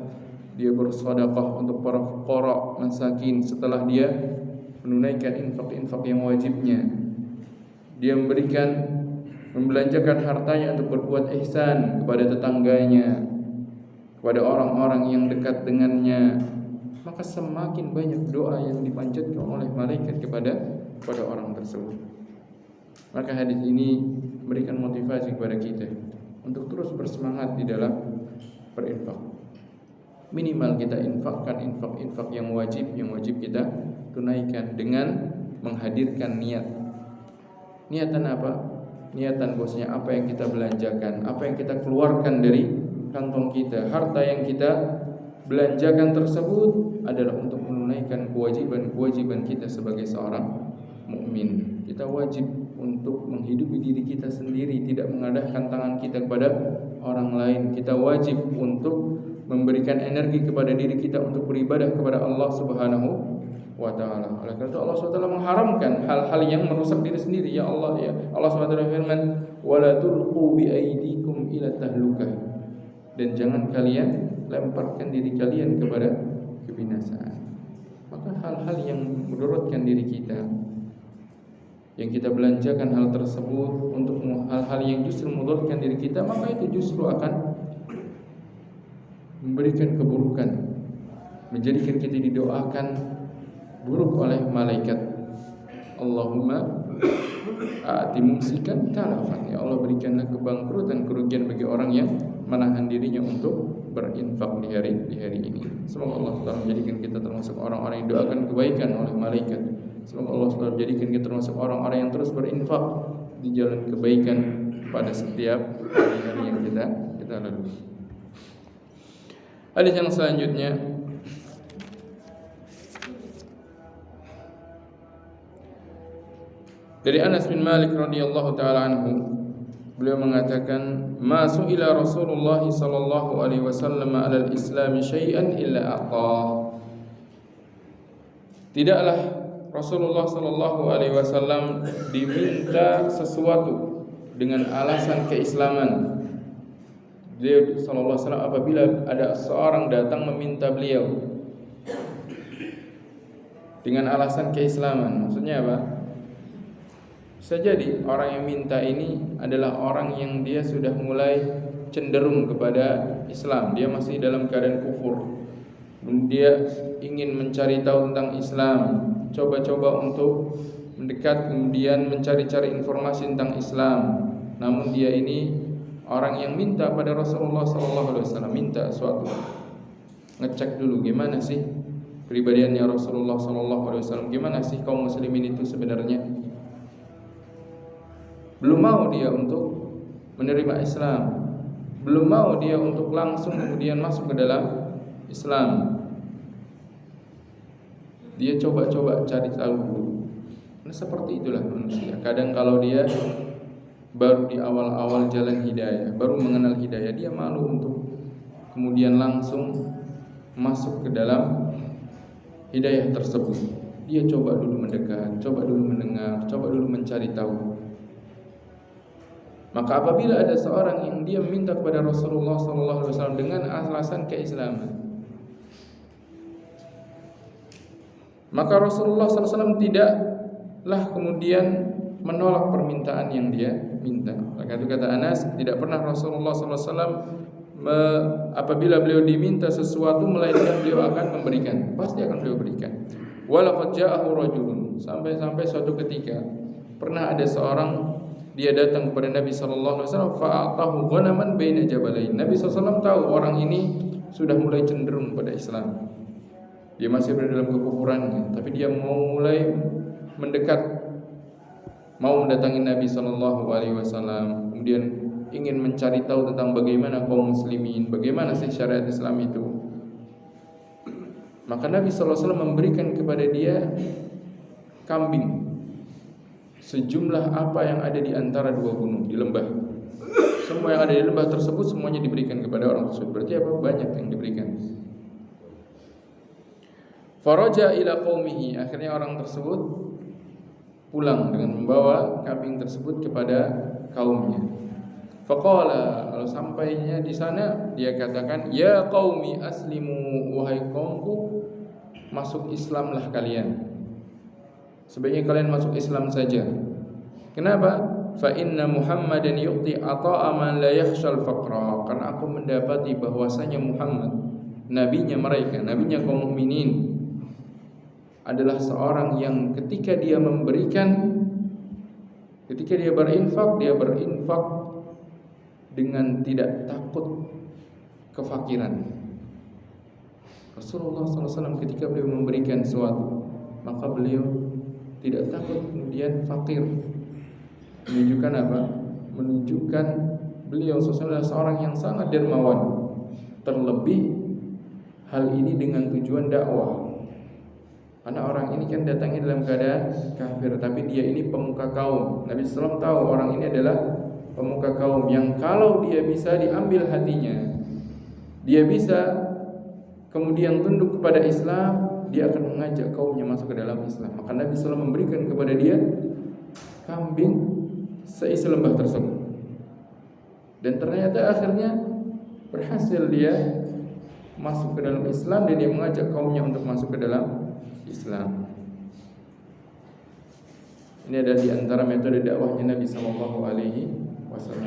dia bersedekah untuk para fuqara, masakin, setelah dia menunaikan infak-infak yang wajibnya, dia membelanjakan hartanya untuk berbuat ihsan kepada tetangganya, kepada orang-orang yang dekat dengannya, maka semakin banyak doa yang dipanjatkan oleh malaikat kepada orang tersebut. Maka hadis ini memberikan motivasi kepada kita untuk terus bersemangat di dalam berinfak. Minimal kita infakkan infak-infak yang wajib kita tunaikan dengan menghadirkan niat. Niatan apa? niatan bosnya, apa yang kita belanjakan, apa yang kita keluarkan dari kantong kita, harta yang kita belanjakan tersebut adalah untuk menunaikan kewajiban kita sebagai seorang mukmin. Kita wajib untuk menghidupi diri kita sendiri, tidak mengadahkan tangan kita kepada orang lain. Kita wajib untuk memberikan energi kepada diri kita untuk beribadah kepada Allah Subhanahu wa ta'ala. Oleh karena itu Allah SWT mengharamkan hal-hal yang merusak diri sendiri. Ya Allah SWT firman, "Wala tulqu bi aydikum ila tahlukah." Dan jangan kalian lemparkan diri kalian kepada kebinasaan. Maka hal-hal yang mudaratkan diri kita, yang kita belanjakan hal tersebut untuk hal-hal yang justru memudaratkan diri kita, maka itu justru akan memberikan keburukan, menjadikan kita didoakan buruk oleh malaikat. Allahumma a'ti mumsikan talafan. Ya Allah, berikanlah kebangkrutan, kerugian bagi orang yang menahan dirinya untuk berinfak di hari ini. Semoga Allah SWT menjadikan kita termasuk orang-orang yang doakan kebaikan oleh malaikat. Semoga Allah SWT menjadikan kita termasuk orang-orang yang terus berinfak di jalan kebaikan pada setiap hari-hari yang kita lalui. Hadis yang selanjutnya, dari Anas bin Malik radhiyallahu taala anhu, beliau mengatakan, "Ma su'ila Rasulullah sallallahu alaihi wasallam 'ala al-Islam syai'an illa a'tah." Tidaklah Rasulullah sallallahu alaihi wasallam diminta sesuatu dengan alasan keislaman. Dia sallallahu alaihi wasallam apabila ada seorang datang meminta beliau dengan alasan keislaman, maksudnya apa? Bisa jadi orang yang minta ini adalah orang yang dia sudah mulai cenderung kepada Islam, dia masih dalam keadaan kufur, dia ingin mencari tahu tentang Islam, coba-coba untuk mendekat, kemudian mencari-cari informasi tentang Islam. Namun dia ini orang yang minta pada Rasulullah SAW, minta suatu, ngecek dulu gimana sih kepribadiannya Rasulullah SAW, gimana sih kaum muslimin itu sebenarnya. Belum mau dia untuk menerima Islam, belum mau dia untuk langsung kemudian masuk ke dalam Islam. Dia coba-coba cari tahu dulu. Nah, seperti itulah manusia. Kadang kalau dia baru di awal-awal jalan hidayah, baru mengenal hidayah, dia malu untuk kemudian langsung masuk ke dalam hidayah tersebut. Dia coba dulu mendekat, coba dulu mendengar, coba dulu mencari tahu. Maka apabila ada seorang yang dia minta kepada Rasulullah SAW dengan alasan keislaman, maka Rasulullah SAW tidaklah kemudian menolak permintaan yang dia minta. Maka itu kata Anas, tidak pernah Rasulullah SAW apabila beliau diminta sesuatu melainkan beliau akan memberikan, pasti akan beliau berikan. Walaqad ja'ahu rajulun, sampai suatu ketika pernah ada seorang dia datang kepada Nabi SAW, fa'atahu ghanaman baina jabalain. Nabi SAW tahu orang ini sudah mulai cenderung pada Islam, dia masih berada dalam kekufurannya, tapi dia mau mulai mendekat, mau mendatangi Nabi SAW, kemudian ingin mencari tahu tentang bagaimana kaum muslimin, bagaimana sih syariat Islam itu. Maka Nabi SAW memberikan kepada dia kambing sejumlah apa yang ada di antara dua gunung, di lembah. Semua yang ada di lembah tersebut semuanya diberikan kepada orang tersebut. Berarti apa? Banyak yang diberikan. Faraja ila qaumihi, akhirnya orang tersebut pulang dengan membawa kambing tersebut kepada kaumnya. Faqala, lalu sampainya di sana dia katakan, ya qaumi aslimu, wahai kaumku, masuk Islamlah kalian. Sebaiknya kalian masuk Islam saja. Kenapa? Fa inna Muhammadan yu'ti ata'a man la yakhshal faqra. Karena aku mendapati bahwasanya Muhammad, nabinya mereka, nabinya kaum mukminin, adalah seorang yang ketika dia memberikan, ketika dia berinfak dengan tidak takut kefakiran. Rasulullah SAW ketika beliau memberikan sesuatu, maka beliau tidak takut kemudian fakir. Menunjukkan apa? menunjukkan beliau sesungguhnya seorang yang sangat dermawan. Terlebih hal ini dengan tujuan dakwah. Karena orang ini kan datangnya dalam keadaan kafir, tapi dia ini pemuka kaum. Nabi SAW tahu orang ini adalah pemuka kaum yang kalau dia bisa diambil hatinya, dia bisa kemudian tunduk kepada Islam, dia akan mengajak kaumnya masuk ke dalam Islam. Maka Nabi SAW memberikan kepada dia kambing seisi lembah tersebut. Dan ternyata akhirnya berhasil dia masuk ke dalam Islam dan dia mengajak kaumnya untuk masuk ke dalam Islam. Ini adalah di antara metode dakwahnya Nabi SAW.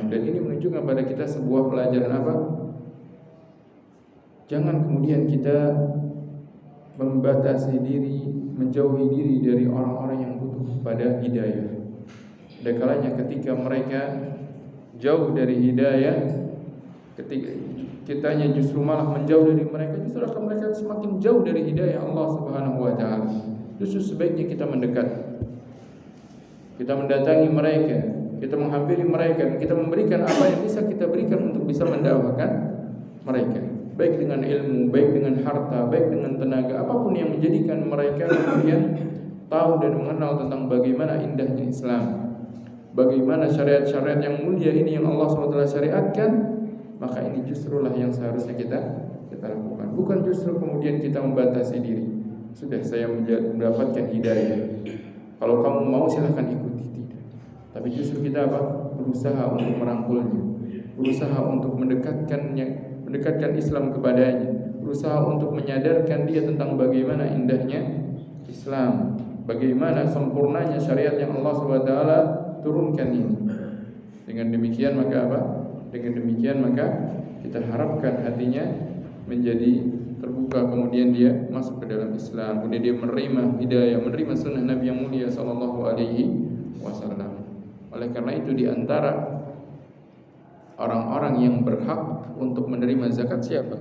Dan ini menunjukkan pada kita sebuah pelajaran apa? Jangan kemudian kita membatasi diri, menjauhi diri dari orang-orang yang butuh pada hidayah. Ada kalanya ketika mereka jauh dari hidayah, ketika kitanya justru malah menjauh dari mereka, justru akan mereka semakin jauh dari hidayah Allah Subhanahu wa taala. Justru sebaiknya kita mendekat. Kita mendatangi mereka, kita menghampiri mereka, kita memberikan apa yang bisa kita berikan untuk bisa mendakwahkan mereka. Baik dengan ilmu, baik dengan harta, baik dengan tenaga, apapun yang menjadikan mereka kemudian tahu dan mengenal tentang bagaimana indahnya Islam, bagaimana syariat-syariat yang mulia ini yang Allah SWT syariatkan. Maka ini justrulah yang seharusnya kita lakukan. Bukan justru kemudian kita membatasi diri. Sudah saya mendapatkan hidayah, kalau kamu mau silahkan ikuti. Tidak. Tapi justru kita apa? Berusaha untuk merangkulnya, berusaha untuk mendekatkan Islam kepadanya, berusaha untuk menyadarkan dia tentang bagaimana indahnya Islam, bagaimana sempurnanya syariat yang Allah SWT turunkan ini. Dengan demikian maka apa? Dengan demikian maka kita harapkan hatinya menjadi terbuka, kemudian dia masuk ke dalam Islam, kemudian dia menerima hidayah, menerima sunnah Nabi yang mulia sallallahu alaihi wasallam. Oleh karena itu di antara orang-orang yang berhak untuk menerima zakat siapa?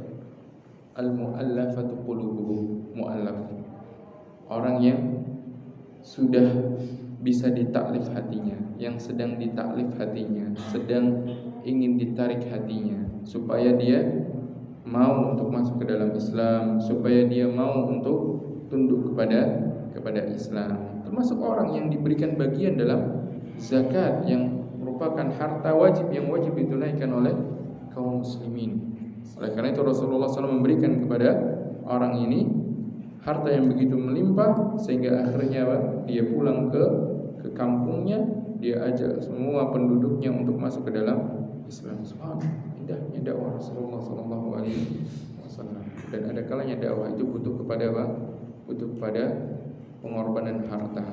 Al-mu'allafatu qulubuhum, mu'allaf. Orang yang sudah bisa ditaklif hatinya, yang sedang ditaklif hatinya, sedang ingin ditarik hatinya supaya dia mau untuk masuk ke dalam Islam, supaya dia mau untuk tunduk kepada Islam. Termasuk orang yang diberikan bagian dalam zakat yang merupakan harta wajib yang wajib ditunaikan oleh kaum muslimin. Oleh karena itu Rasulullah SAW memberikan kepada orang ini harta yang begitu melimpah sehingga akhirnya dia pulang ke kampungnya, dia ajak semua penduduknya untuk masuk ke dalam Islam. Subhanallah, indahnya dakwah Rasulullah SAW. Dan ada kalanya dakwah itu butuh kepada apa? Butuh kepada pengorbanan harta.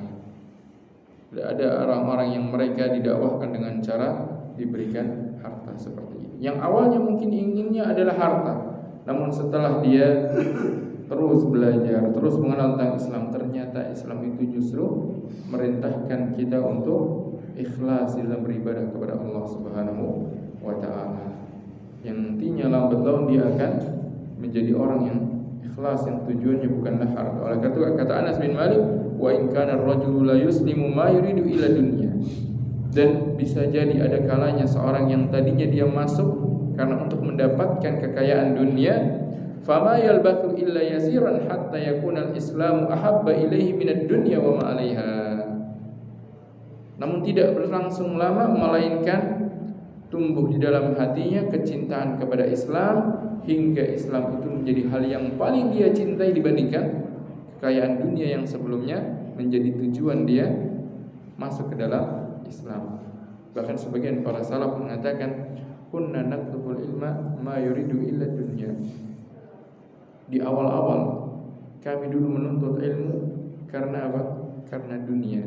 Ada orang-orang yang mereka didakwahkan dengan cara diberikan harta seperti ini. Yang awalnya mungkin inginnya adalah harta, namun setelah dia terus belajar, terus mengenal tentang Islam, ternyata Islam itu justru merintahkan kita untuk ikhlas dalam beribadah kepada Allah Subhanahu wa ta'ala. Yang nantinya lambat laun dia akan menjadi orang yang ikhlas, yang tujuannya bukanlah harta. Oleh karena itu kata Anas bin Malik, wa in kana ar-rajulu la yuslimu ma yuridu ila dunya. Dan bisa jadi ada kalanya seorang yang tadinya dia masuk karena untuk mendapatkan kekayaan dunia, fama yalbathu illa yasiran hatta yakuna al-islamu ahabba ilaihi minad dunya wa ma 'alaiha. Namun tidak berlangsung lama melainkan tumbuh di dalam hatinya kecintaan kepada Islam hingga Islam itu menjadi hal yang paling dia cintai dibandingkan kekayaan dunia yang sebelumnya menjadi tujuan dia masuk ke dalam Islam. Bahkan sebagian para salaf mengatakan kunna naktubul ilma ma yuridu illa dunya. Di awal-awal kami dulu menuntut ilmu karena apa? Karena dunia.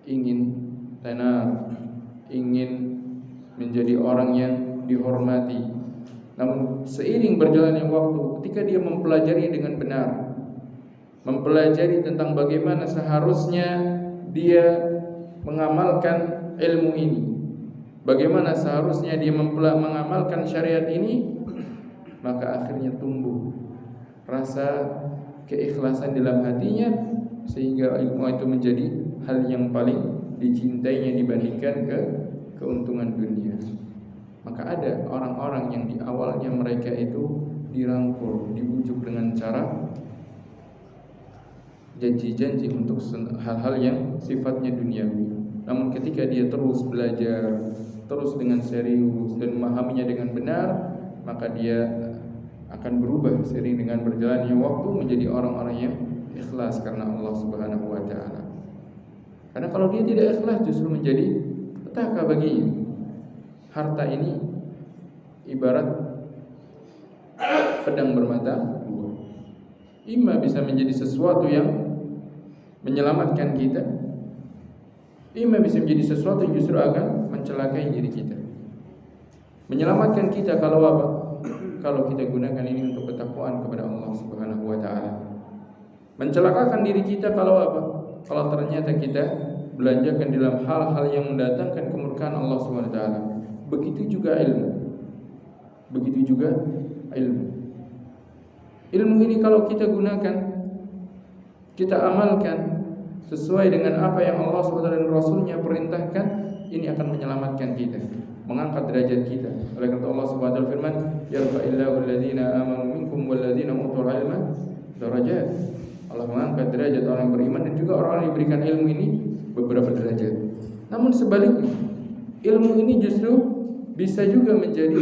Ingin tenar, ingin menjadi orang yang dihormati. Namun seiring berjalannya waktu, ketika dia mempelajari dengan benar, mempelajari tentang bagaimana seharusnya dia mengamalkan ilmu ini, bagaimana seharusnya dia mengamalkan syariat ini, maka akhirnya tumbuh rasa keikhlasan dalam hatinya sehingga ilmu itu menjadi hal yang paling dicintainya dibandingkan keuntungan dunia. Maka ada orang-orang yang di awalnya mereka itu dirangkul, dibujuk dengan cara janji-janji untuk hal-hal yang sifatnya duniawi. Namun ketika dia terus belajar, terus dengan serius dan memahaminya dengan benar, maka dia akan berubah seiring dengan berjalannya waktu menjadi orang-orang yang ikhlas karena Allah Subhanahu wa taala. Karena kalau dia tidak ikhlas justru menjadi petaka baginya. Harta ini ibarat pedang bermata dua. Ima bisa menjadi sesuatu yang menyelamatkan kita, ima bisa menjadi sesuatu yang justru akan mencelakai diri kita. Menyelamatkan kita kalau apa? Kalau kita gunakan ini untuk ketakwaan kepada Allah Subhanahu wa taala. Mencelakakan diri kita kalau apa? Kalau ternyata kita belanjakan dalam hal-hal yang mendatangkan kemurkaan Allah Subhanahu wa taala. Begitu juga ilmu. Begitu juga ilmu. Ilmu ini kalau kita gunakan, kita amalkan sesuai dengan apa yang Allah SWT dan Rasulnya perintahkan, ini akan menyelamatkan kita, mengangkat derajat kita. Oleh karena Allah SWT firman, yarfa'illahu alladhina amanu minkum walladhina utul ilma darajat. Allah mengangkat derajat orang yang beriman dan juga orang yang diberikan ilmu ini beberapa derajat. Namun sebaliknya, ilmu ini justru bisa juga menjadi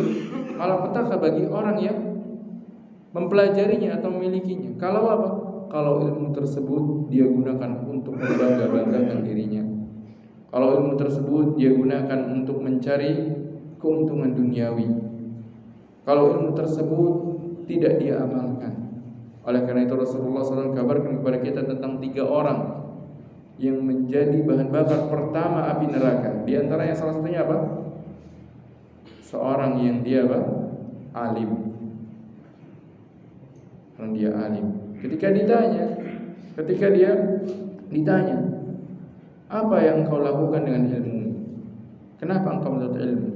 malapetaka bagi orang yang mempelajarinya atau memilikinya. Kalau apa? Kalau ilmu tersebut dia gunakan untuk membangga-banggakan dirinya. Kalau ilmu tersebut dia gunakan untuk mencari keuntungan duniawi. Kalau ilmu tersebut tidak dia amalkan. Oleh karena itu Rasulullah SAW kabarkan kepada kita tentang 3 orang yang menjadi bahan bakar pertama api neraka. Di antaranya salah satunya apa? Seorang yang dia apa? Alim. Orang dia alim. Ketika dia ditanya, apa yang engkau lakukan dengan ilmu? Kenapa engkau menuntut ilmu?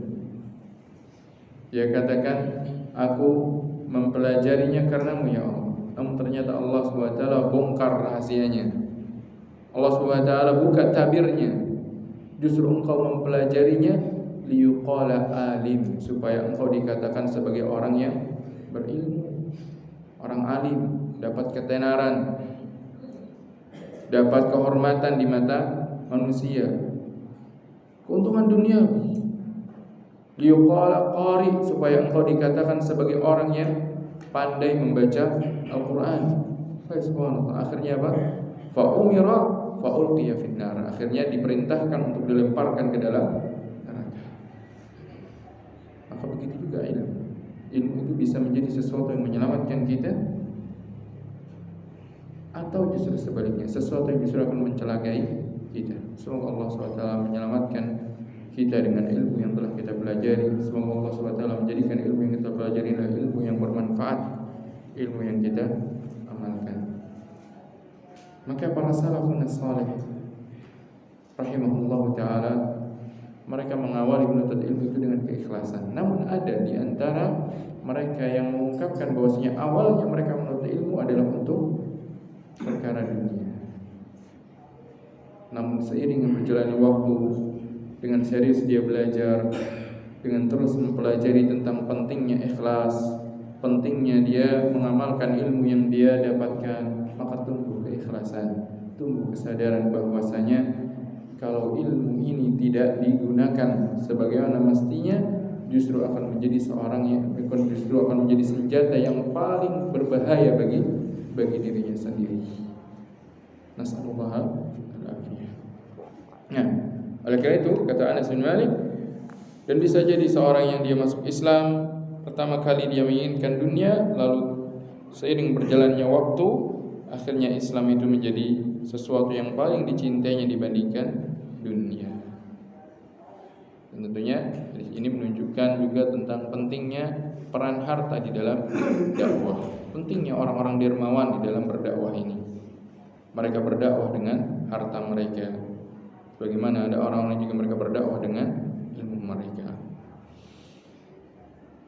Dia katakan, aku mempelajarinya karenamu ya Allah. Namun ternyata Allah SWT bongkar rahasianya. Allah SWT buka tabirnya. Justru engkau mempelajarinya liyuqala alim, supaya engkau dikatakan sebagai orang yang berilmu, orang alim, dapat ketenaran, dapat kehormatan di mata manusia, keuntungan dunia. Liyuqala qari, supaya engkau dikatakan sebagai orang yang pandai membaca Al-Quran. Subhanallah. Akhirnya apa? Fa umira fa ulqiya finnar. Akhirnya diperintahkan untuk dilemparkan ke dalam neraka. Maka begitu juga ilmu. Ilmu itu bisa menjadi sesuatu yang menyelamatkan kita, atau justru sebaliknya, sesuatu yang justru akan mencelakai kita. Semoga Allah SWT menyelamatkan kita dengan ilmu yang telah kita pelajari. Semoga Allah SWT menjadikan ilmu yang kita pelajari adalah ilmu yang bermanfaat, ilmu yang kita amalkan. Maka para salafun salih rahimahullah ta'ala, mereka mengawali menuntut ilmu itu dengan keikhlasan. Namun ada di antara mereka yang mengungkapkan bahwasanya awalnya mereka menuntut ilmu adalah untuk perkara dunia. Namun seiring berjalannya waktu, dengan serius dia belajar, dengan terus mempelajari tentang pentingnya ikhlas, pentingnya dia mengamalkan ilmu yang dia dapatkan, maka tumbuh keikhlasan, tumbuh kesadaran bahwasanya kalau ilmu ini tidak digunakan sebagaimana mestinya, justru akan menjadi senjata yang paling berbahaya bagi dirinya sendiri. Nasallallahu alaihi. Nah, oleh karena itu kata Anas bin Malik, dan bisa jadi seorang yang dia masuk Islam pertama kali dia menginginkan dunia, lalu seiring berjalannya waktu akhirnya Islam itu menjadi sesuatu yang paling dicintainya dibandingkan dunia. Dan tentunya ini menunjukkan juga tentang pentingnya peran harta di dalam dakwah, pentingnya orang-orang dermawan di dalam berdakwah ini. Mereka berdakwah dengan harta mereka, bagaimana ada orang-orang juga mereka berdakwah dengan ilmu mereka.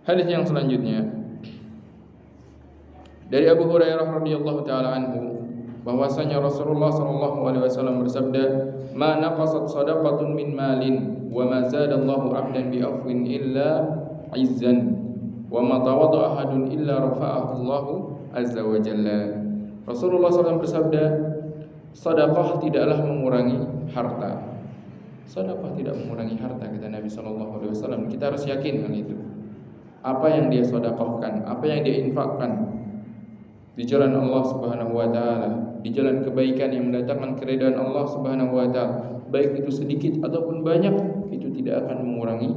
Hadis yang selanjutnya dari Abu Hurairah radhiyallahu taala anhu, bahwasanya Rasulullah sallallahu alaihi wasallam bersabda, "Ma naqasat shadaqatun min malin wa ma zadallahu 'abdan bi afwin illa 'izzan wa ma tawadda'a ahadun illa rafa'ahu Allahu azza wa jalla." Rasulullah SAW bersabda, sedekah tidaklah mengurangi harta. Sedekah tidak mengurangi harta, kata Nabi sallallahu alaihi wasallam. Kita harus yakin hal itu. Apa yang dia sedekahkan, apa yang dia infakkan di jalan Allah Subhanahu wa taala, di jalan kebaikan yang mendatangkan keridhaan Allah Subhanahu wa taala, baik itu sedikit ataupun banyak, itu tidak akan mengurangi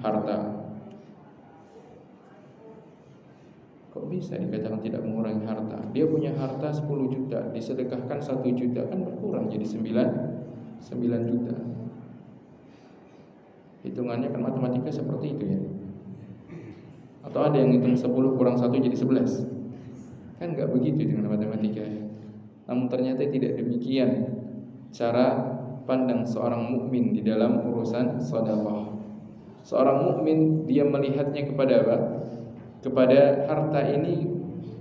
harta. Kok bisa dikatakan tidak mengurangi harta? Dia punya harta 10 juta, disedekahkan 1 juta, kan berkurang jadi 9 juta. Hitungannya kan matematika seperti itu ya. Atau ada yang hitung 10 kurang 1 jadi 11. Kan enggak begitu dengan matematika ya. Namun ternyata tidak demikian cara pandang seorang mukmin di dalam urusan sedekah. Seorang mukmin dia melihatnya kepada apa? Kepada harta ini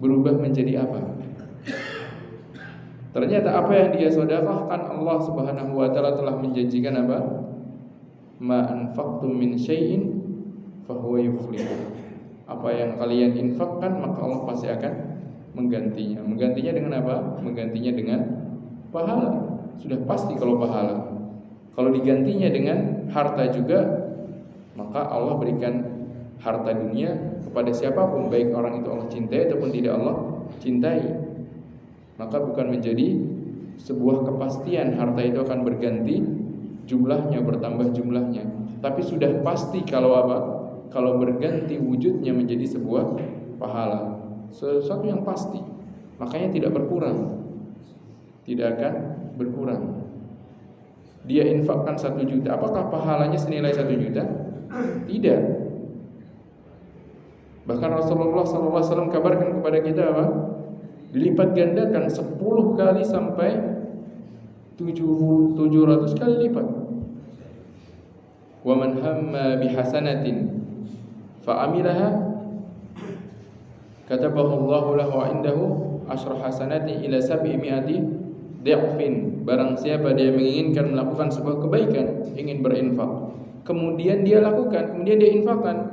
berubah menjadi apa? Ternyata apa yang dia sedekahkan, Allah Subhanahu wa taala telah menjanjikan apa? Ma anfaqtum min syai'in fahuwa yukhlifu. Apa yang kalian infakkan maka Allah pasti akan menggantinya. Menggantinya dengan apa? Menggantinya dengan pahala. Sudah pasti kalau pahala. Kalau digantinya dengan harta juga, maka Allah berikan harta dunia kepada siapapun, baik orang itu Allah cintai ataupun tidak Allah cintai. Maka bukan menjadi sebuah kepastian harta itu akan berganti jumlahnya, bertambah jumlahnya. Tapi sudah pasti kalau apa? Kalau berganti wujudnya menjadi sebuah pahala, sesuatu yang pasti. Makanya tidak berkurang, tidak akan berkurang. Dia infakkan 1 juta, apakah pahalanya senilai 1 juta? Tidak. Bahkan Rasulullah SAW kabarkan kepada kita apa? Dilipat gandakan 10 kali sampai 700 kali lipat. Wa man hamma bihasanatin fa'amilaha katabahu Allahu lahu 'indahu asyra hasanati ila 700 dhi'fin. Barang siapa dia menginginkan melakukan sebuah kebaikan, ingin berinfak, kemudian dia lakukan, kemudian dia infakkan,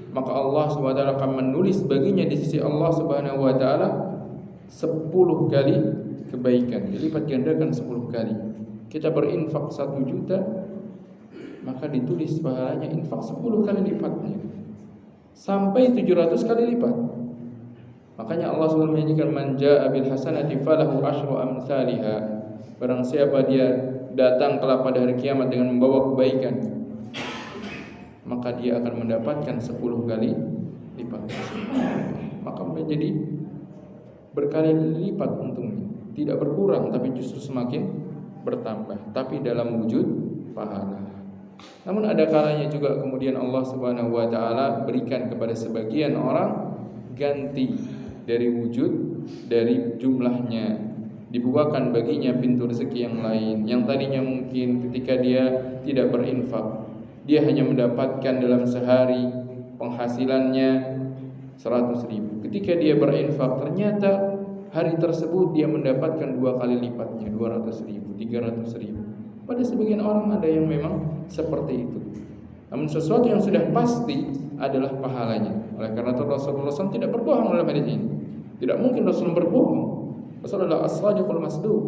maka Allah Subhanahu wa taala akan menulis baginya di sisi Allah Subhanahu wa taala 10 kali kebaikan, dilipat gandakan 10 kali. Kita berinfak 1 juta, maka ditulis pahalanya infak 10 kali lipatnya, sampai 700 kali lipat. Makanya Allah SWT menyanyikan, man jaa bil hasanati falahu asyru amsalha. Barang siapa dia datang kelak pada hari kiamat dengan membawa kebaikan, maka dia akan mendapatkan 10 kali lipat. Maka menjadi berkali lipat untungnya, tidak berkurang tapi justru semakin bertambah, tapi dalam wujud pahala. Namun ada kalanya juga kemudian Allah Subhanahu wa taala berikan kepada sebagian orang ganti dari wujud, dari jumlahnya, dibukakan baginya pintu rezeki yang lain. Yang tadinya mungkin ketika dia tidak berinfak, dia hanya mendapatkan dalam sehari penghasilannya 100.000. Ketika dia berinfak, ternyata hari tersebut dia mendapatkan 2 kali lipatnya, 200.000, 300.000. Pada sebagian orang ada yang memang seperti itu. Namun sesuatu yang sudah pasti adalah pahalanya. Oleh karena itu Rasulullah SAW tidak berbohong dalam hadis ini. Tidak mungkin Rasulullah berbohong. Rasulullah as-sadiqul masduq.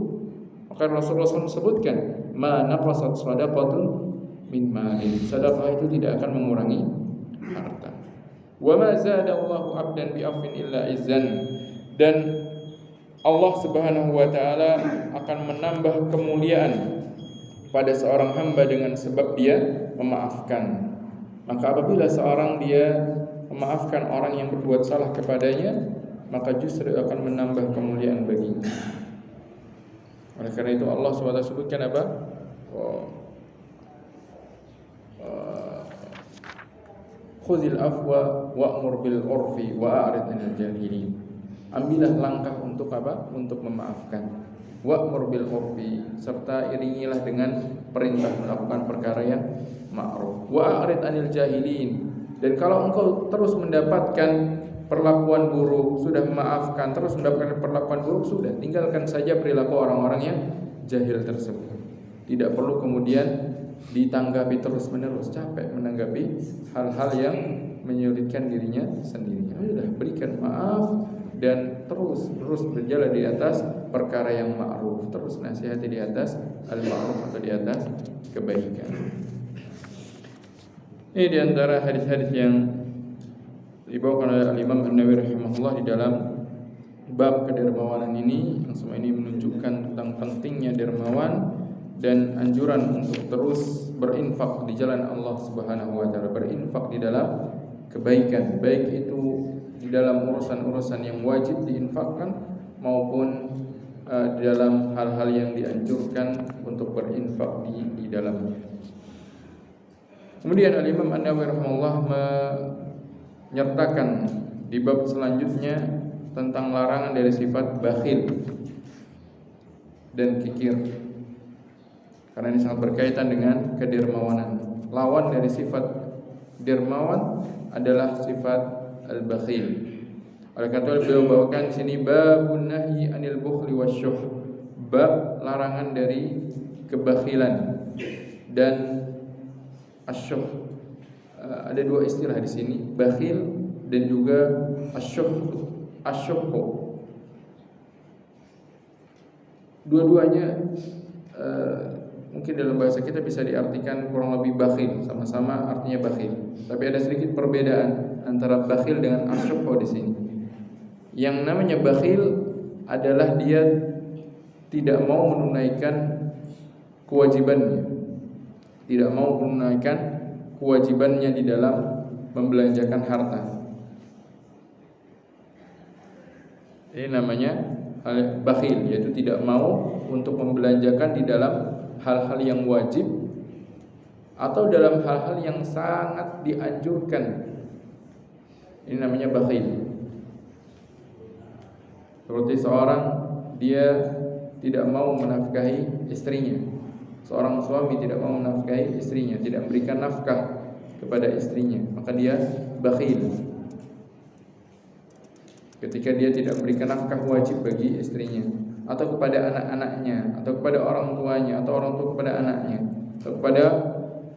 Maka Rasulullah SAW sebutkan, ma naqasat shadaqatun min malin. Sedekah itu tidak akan mengurangi harta. Wa ma zadallahu 'abdan bi afwin illa izzan. Dan Allah Subhanahu wa taala akan menambah kemuliaan pada seorang hamba dengan sebab dia memaafkan. Maka apabila seorang dia memaafkan orang yang berbuat salah kepadanya, maka justru akan menambah kemuliaan baginya. Oleh karena itu Allah SWT sebutkan apa? Khudhil afwa wa'mur bil urfi wa'arid 'anil jahilin. Ambillah langkah untuk apa? Untuk memaafkan. Wa'mur bil urfi, serta iringilah dengan perintah melakukan perkara yang ma'ruf. Wa'arid 'anil jahilin. Dan kalau engkau terus mendapatkan perlakuan buruk, sudah memaafkan, terus mendapatkan perlakuan buruk, sudah tinggalkan saja perilaku orang-orang yang jahil tersebut. Tidak perlu kemudian ditanggapi terus-menerus, capek menanggapi hal-hal yang menyulitkan dirinya sendiri. Sudah berikan maaf dan terus berjalan di atas perkara yang ma'ruf, terus nasihati di atas al-ma'ruf atau di atas kebaikan. Ini di antara hadis-hadis yang dibawakan oleh Al-Imam An-Nawawi rahimahullah di dalam bab kedermawanan ini, yang semua ini menunjukkan tentang pentingnya dermawan dan anjuran untuk terus berinfak di jalan Allah Subhanahu wa taala, berinfak di dalam kebaikan, baik itu di dalam urusan-urusan yang wajib diinfakkan maupun di dalam hal-hal yang dianjurkan untuk berinfak di dalamnya. Kemudian Al-Imam An-Nawawi rahimahullah menyertakan di bab selanjutnya tentang larangan dari sifat bakhil dan kikir, karena ini sangat berkaitan dengan kedermawanan. Lawan dari sifat dermawan adalah sifat al-bakhil. Oleh karena itu beliau bawakan di sini babun nahyi anil bukhli wasyuh, bab larangan dari kebakhilan dan asyuh. Ada dua istilah di sini, bakhil dan juga asyuh. Dua-duanya mungkin dalam bahasa kita bisa diartikan kurang lebih bakhil, sama-sama artinya bakhil. Tapi ada sedikit perbedaan antara bakhil dengan asyuh di sini. Yang namanya bakhil adalah dia tidak mau menunaikan kewajibannya, tidak mau menunaikan kewajibannya di dalam membelanjakan harta. Ini namanya bakhil, yaitu tidak mau untuk membelanjakan di dalam hal-hal yang wajib atau dalam hal-hal yang sangat dianjurkan. Ini namanya bakhil. Seperti seorang dia tidak mau menafkahi istrinya, seorang suami tidak mau menafkahi istrinya, tidak memberikan nafkah kepada istrinya, maka dia bakhil. Ketika dia tidak memberikan nafkah wajib bagi istrinya, atau kepada anak-anaknya, atau kepada orang tuanya, atau orang tua kepada anaknya, atau kepada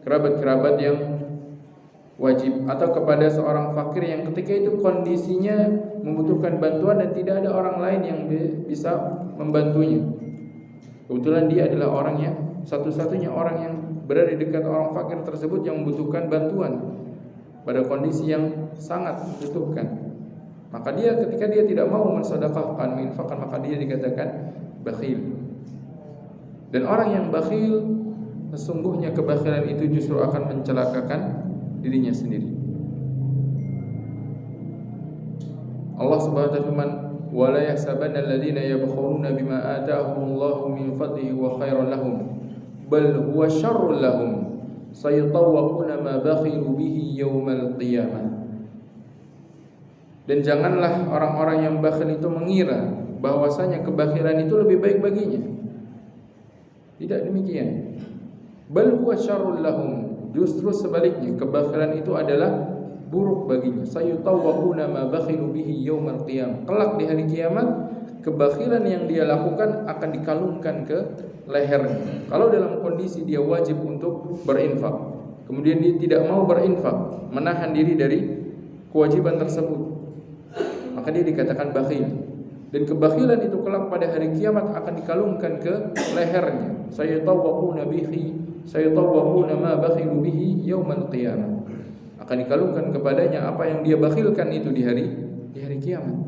kerabat-kerabat yang wajib, atau kepada seorang fakir yang ketika itu kondisinya membutuhkan bantuan dan tidak ada orang lain yang bisa membantunya. Kebetulan dia adalah orang yang satu-satunya orang yang berada di dekat orang fakir tersebut yang membutuhkan bantuan pada kondisi yang sangat membutuhkan. Maka dia ketika dia tidak mau mensedekahkan, menginfakkan, maka dia dikatakan bakhil. Dan orang yang bakhil, sesungguhnya kebakhilan itu justru akan mencelakakan dirinya sendiri. Allah Subhanahu wa ta'ala firman, "Wa la yahsabanna alladziina yabkhuluna bima aataahumullahu min fadlihi wa khairan lahum, bal huwa syarrun lahum, sayatawwaquna ma bakhilu bihi yaumal qiyamah." Dan janganlah orang-orang yang bakhil itu mengira bahwasanya kebakhilan itu lebih baik baginya. Tidak demikian. Bal huwa syarrul lahum, justru sebaliknya, kebakhilan itu adalah buruk baginya. Sayutawwaquna ma bakhilu bihi yaumal qiyamah. Kelak di hari kiamat, kebakhilan yang dia lakukan akan dikalungkan ke lehernya. Kalau dalam kondisi dia wajib untuk berinfak, kemudian dia tidak mau berinfak, menahan diri dari kewajiban tersebut, maka dia dikatakan bakhil. Dan kebakhilan itu kelak pada hari kiamat akan dikalungkan ke lehernya. Sayatawwaquna ma bakhilu bihi yaumal qiyamah. Akan dikalungkan kepadanya apa yang dia bakhilkan itu di hari kiamat.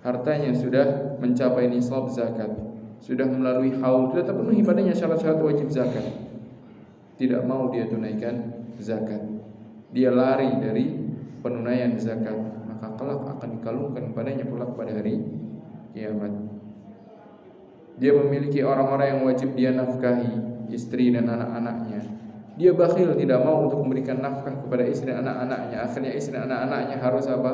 Hartanya sudah mencapai nisab zakat, sudah melalui haul, sudah terpenuhi padanya syarat-syarat wajib zakat. Tidak mau dia tunaikan zakat. Dia lari dari penunaian zakat, maka kelak akan dikalungkan padanya kelak pada hari kiamat. Dia memiliki orang-orang yang wajib dia nafkahi, istri dan anak-anaknya. Dia bakhil, tidak mau untuk memberikan nafkah kepada istri dan anak-anaknya. Akhirnya istri dan anak-anaknya harus apa?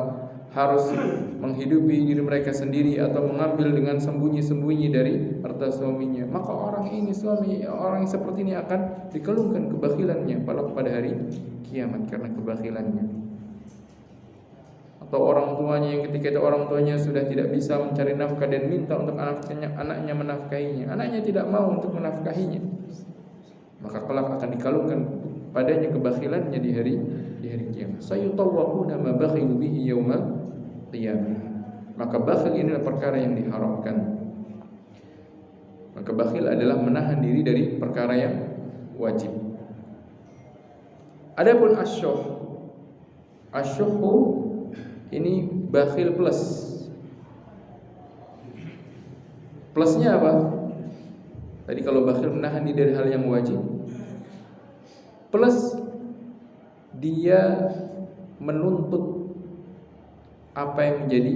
Harus menghidupi diri mereka sendiri atau mengambil dengan sembunyi-sembunyi dari harta suaminya. Maka orang ini, suami orang yang seperti ini akan dikalungkan kebakhilannya pada hari kiamat karena kebakhilannya. atau orang tuanya yang ketika itu orang tuanya sudah tidak bisa mencari nafkah dan minta untuk anaknya menafkahinya, anaknya tidak mau untuk menafkahinya, maka kelak akan dikalungkan padanya kebakhilannya di hari kiamat. Sayutawwaquna ma bakhilu bihi yaumal qiyamah. Maka bakhil ini adalah perkara yang diharamkan. Maka bakhil adalah menahan diri dari perkara yang wajib. Adapun asyuhu ini bakhil plus. Plusnya apa? Tadi kalau bakhil menahan diri dari hal yang wajib, plus dia menuntut apa yang menjadi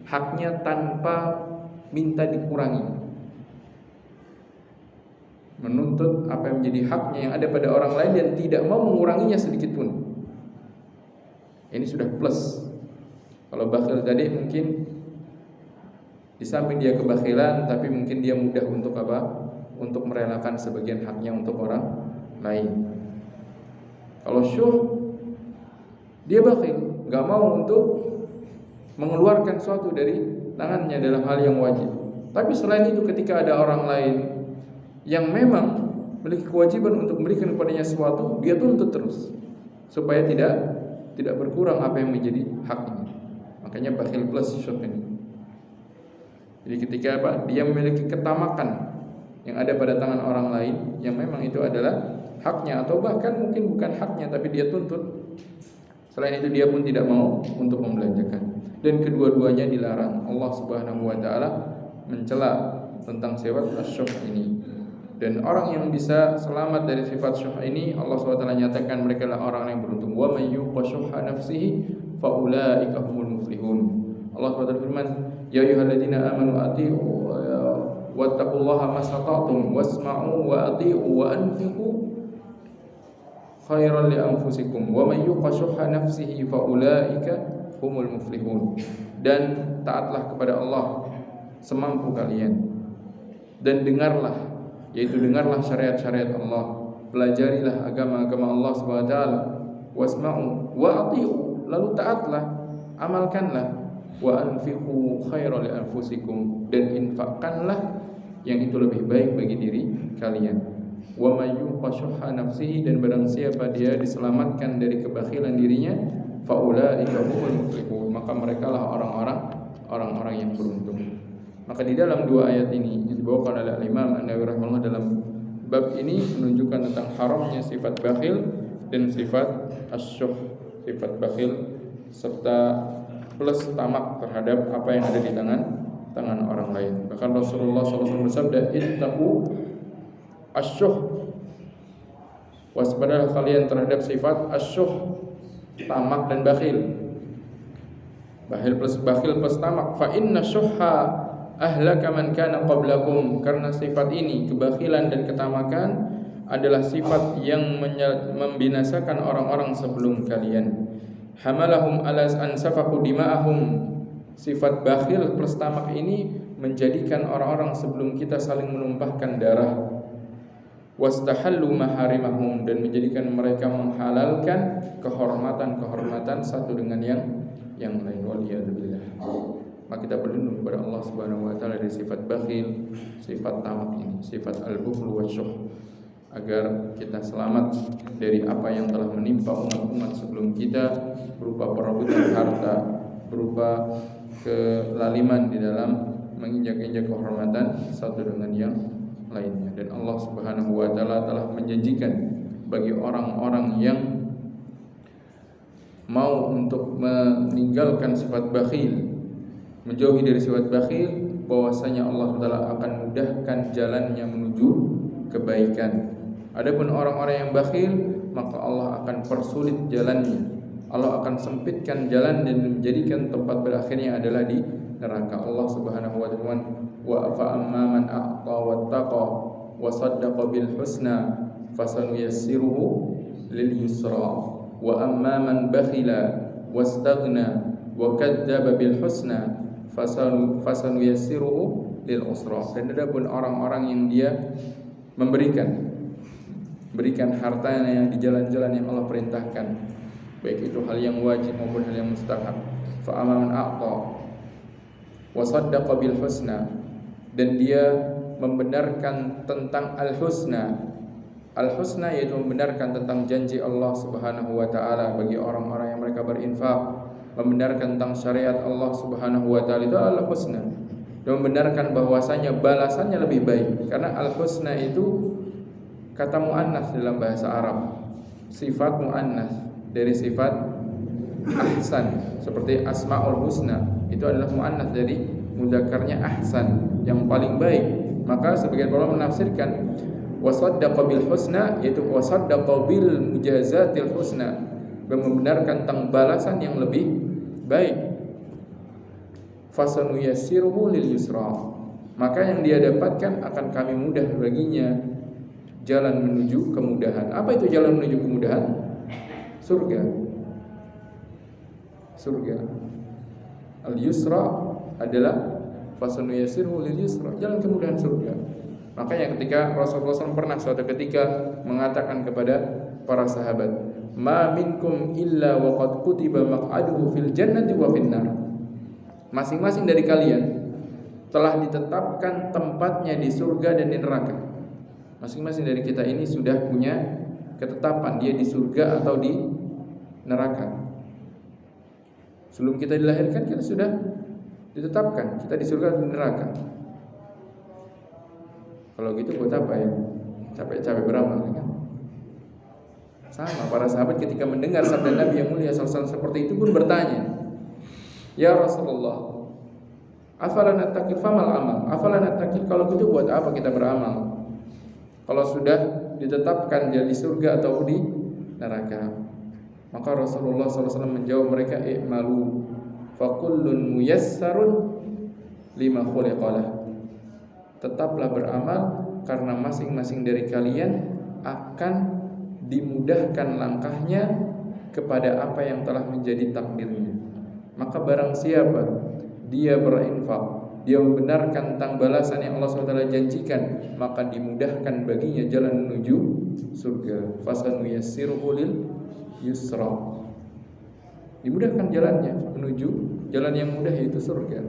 haknya tanpa minta dikurangi. Menuntut apa yang menjadi haknya yang ada pada orang lain dan tidak mau menguranginya sedikit pun. Ini sudah plus. Kalau bakhil tadi mungkin di samping dia kebakhilan, tapi mungkin dia mudah untuk apa? Untuk merelakan sebagian haknya untuk orang lain. Kalau syuh, dia bakhil, gak mau untuk mengeluarkan sesuatu dari tangannya dalam hal yang wajib. Tapi selain itu ketika ada orang lain yang memang memiliki kewajiban untuk memberikan kepadanya sesuatu, dia tuntut terus supaya tidak berkurang apa yang menjadi haknya. Makanya bakhil plus syuh ini. Jadi ketika dia memiliki ketamakan yang ada pada tangan orang lain yang memang itu adalah haknya, atau bahkan mungkin bukan haknya tapi dia tuntut, selain itu dia pun tidak mau untuk membelanjakan. Dan kedua-duanya dilarang. Allah Subhanahu wa taala mencela tentang sifat asyuh ini. Dan orang yang bisa selamat dari sifat syuh ini, Allah SWT nyatakan mereka adalah orang yang beruntung. Wa may yuqa syuhha nafsihi fa ulaika humul muflihun. Allah SWT firman, ya ayyuhalladzina amanu atii'u wattaqullaha mastata'tum wasma'u wa atii'u wa anfiqu khairan li anfusikum wa may yuqa syuhha nafsihi fa ulaika humul muflihun. Dan taatlah kepada Allah semampu kalian, dan dengarlah, yaitu dengarlah syariat-syariat Allah, pelajarilah agama-agama Allah Subhanahu wa taala, wasma'u wa ati'u, lalu taatlah, amalkanlah, wa anfiqu khairan li anfusikum, dan infakkanlah yang itu lebih baik bagi diri kalian. Wa may yuqa syuhha nafsihi, dan barang siapa dia diselamatkan dari kebakhilan dirinya, fa ulaika humul muflihun, maka merekalah orang-orang yang beruntung. Maka di dalam dua ayat ini yang dibawakan oleh Imam An-Nawawi rahimahullah dalam bab ini menunjukkan tentang haramnya sifat bakhil dan sifat asyuh, sifat bakhil serta plus tamak terhadap apa yang ada di tangan orang lain. Bahkan Rasulullah SAW bersabda, ittaqu asyuh, waspadalah kalian terhadap sifat asyuh, tamak dan bakhil. Bakhil plus tamak. Fa inna syuhha ahlaka man kana qablakum, karena sifat ini, kebakhilan dan ketamakan, adalah sifat yang membinasakan orang-orang sebelum kalian. Hamalahum ala an safaqu dima'ahum, sifat bakhil plus tamak ini menjadikan orang-orang sebelum kita saling menumpahkan darah. Wastahallu maharimahum, dan menjadikan mereka menghalalkan kehormatan-kehormatan satu dengan yang lain. Waliyadzubillah. Maka kita berlindung kepada Allah Subhanahu wa taala dari sifat bakhil, sifat tamak ini, sifat al-bukhl wa syuh, agar kita selamat dari apa yang telah menimpa umat-umat sebelum kita berupa perebutan harta, berupa kelaliman di dalam menginjak-injak kehormatan satu dengan yang lainnya. Dan Allah Subhanahu wa taala telah menjanjikan bagi orang-orang yang mau untuk meninggalkan sifat bakhil, menjauhi dari sifat bakhil, bahwasanya Allah SWT akan mudahkan jalannya menuju kebaikan. Adapun orang-orang yang bakhil, maka Allah akan persulit jalannya. Allah akan sempitkan jalan dan menjadikan tempat berakhirnya adalah di neraka. Allah Subhanahu wa taala, wa fa amma man a'ta wattaqa wa saddaqa bil husna fasanuyassiruhu lil yusra wa amma man bakhila wastaghna wa kadzdzaba bil husna fasanuyassiruhu lil usra. Dan adapun orang-orang yang dia memberikan hartanya di jalan-jalan yang Allah perintahkan, baik itu hal yang wajib maupun hal yang mustahab, fa amma man a'ta wa saddaqa bil husna, dan dia membenarkan tentang al-husna. Al-husna yaitu membenarkan tentang janji Allah Subhanahu wa taala bagi orang-orang yang mereka berinfak, membenarkan tentang syariat Allah Subhanahu wa taala, itu al-husna. Dan membenarkan bahwasanya balasannya lebih baik, karena al-husna itu kata muannas dalam bahasa Arab, sifat muannas dari sifat ahsan, seperti asmaul husna itu adalah muannas dari mudzakarnya ahsan, yang paling baik. Maka sebagian ulama menafsirkan wasaddaqa bil husna, yaitu wasaddaqa bil mujazatil husna, membenarkan tentang balasan yang lebih baik. Fasanuyassiruhu lil yusra, maka yang dia dapatkan akan kami mudah baginya jalan menuju kemudahan. Apa itu jalan menuju kemudahan? Surga. Surga. Al yusra adalah fasanuyassiruhu lil yusra, jalan kemudahan surga. Makanya ketika Rasulullah SAW pernah suatu ketika mengatakan kepada para sahabat, ma minkum illa wa qad kutiba maq'aduhu fil jannati wa fin nar. Masing-masing dari kalian telah ditetapkan tempatnya di surga dan di neraka. Masing-masing dari kita ini sudah punya ketetapan dia di surga atau di neraka. Sebelum kita dilahirkan kita sudah ditetapkan kita di surga atau di neraka. Kalau gitu buat apa ya? Capek-capek beramal kan? Sama para sahabat ketika mendengar sabda Nabi yang mulia sallallahu seperti itu pun bertanya, "Ya Rasulullah, afala nattaqi famal amal? Afala nattaqi, kalau gitu buat apa kita beramal? Kalau sudah ditetapkan jadi surga atau di neraka?" Maka Rasulullah SAW menjawab mereka, "I'malu fa kullun muyassarun lima khuliqalah." Tetaplah beramal karena masing-masing dari kalian akan dimudahkan langkahnya kepada apa yang telah menjadi takdirnya. Maka barang siapa dia berinfak, dia membenarkan tentang balasan yang Allah SWT janjikan, maka dimudahkan baginya jalan menuju surga. Fasanuyassiruhu lil yusra, dimudahkan jalannya menuju jalan yang mudah, yaitu surga.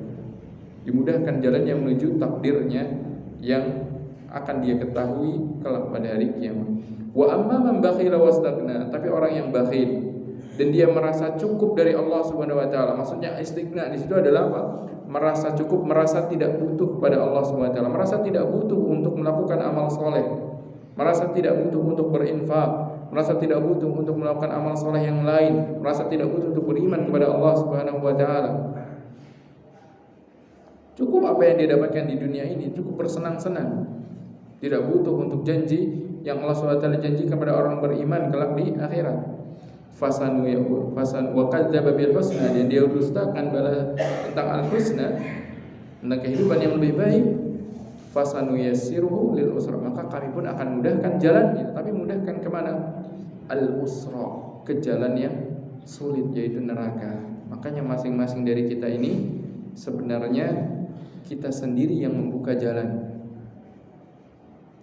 Dimudahkan jalannya menuju takdirnya yang akan dia ketahui kelak pada hari kiamat. Wa amma man bakhila wastaghna, tapi orang yang bakhil dan dia merasa cukup dari Allah Subhanahu wa taala. Maksudnya istighna di situ adalah apa? Merasa cukup, merasa tidak butuh pada Allah Subhanahu wa taala, merasa tidak butuh untuk melakukan amal soleh, merasa tidak butuh untuk berinfak, merasa tidak butuh untuk melakukan amal soleh yang lain, merasa tidak butuh untuk beriman kepada Allah Subhanahu wa taala. Cukup apa yang dia dapatkan di dunia ini, cukup bersenang-senang. Tidak butuh untuk janji yang Allah SWT janjikan kepada orang beriman kelak di akhirat. Fasan wa kadzdzaba bil husna, dan dia dustakan tentang al-husna, tentang kehidupan yang lebih baik. Fasanuyassiruhu lil usra, maka kami pun akan mudahkan jalannya. Tapi mudahkan kemana? Al-usra, ke jalan yang sulit, yaitu neraka. Makanya masing-masing dari kita ini sebenarnya kita sendiri yang membuka jalan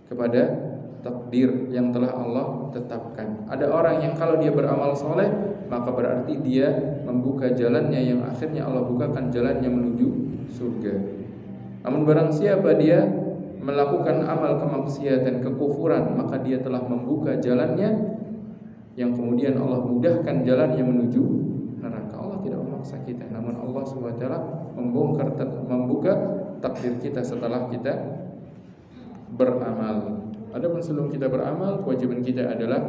kepada takdir yang telah Allah tetapkan. Ada orang yang kalau dia beramal soleh, maka berarti dia membuka jalannya yang akhirnya Allah bukakan jalannya menuju surga. Namun barang siapa dia melakukan amal kemaksiatan, kekufuran, maka dia telah membuka jalannya yang kemudian Allah mudahkan jalannya menuju neraka. Allah tidak memaksa kita, namun Allah SWT membuka takdir kita setelah kita beramal. Adapun sebelum kita beramal, kewajiban kita adalah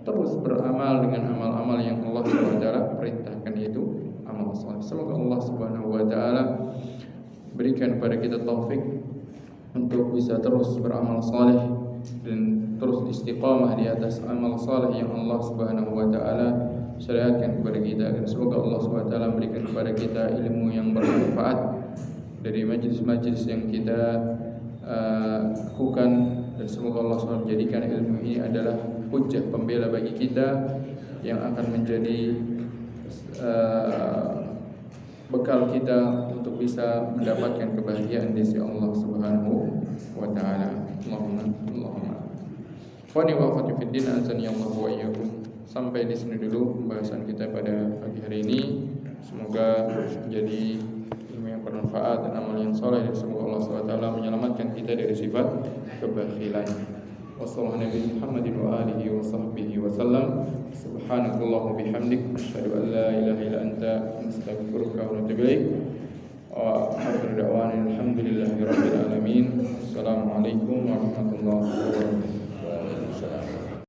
terus beramal dengan amal-amal yang Allah SWT perintahkan, yaitu amal saleh. Semoga Allah SWT berikan kepada kita taufik untuk bisa terus beramal saleh dan terus istiqamah di atas amal saleh yang Allah SWT syariatkan kepada kita. Dan semoga Allah SWT berikan kepada kita ilmu yang bermanfaat dari majlis-majlis yang kita lakukan, dan semoga Allah SWT menjadikan ilmu ini adalah hujjah pembela bagi kita yang akan menjadi bekal kita untuk bisa mendapatkan kebahagiaan di sisi Allah Subhanahu wa taala. Allahumma. Wa akhwati fid din, azani Allah wa iyyakum. Sampai di sini dulu pembahasan kita pada pagi hari ini. Semoga menjadi ilmu yang bermanfaat dan amal yang soleh, dan semoga Allah SWT menyelamatkan kita dari sifat kebakhilan. Wassalamualaikum warahmatullahi wabarakatuh. Subhanakallahumma bihamdik, asyhadu an la ilaha illa anta, astaghfiruka wa atubu ilaik. Wa akhiru da'wana alhamdulillahi rabbil alamin. Assalamualaikum warahmatullahi wabarakatuh.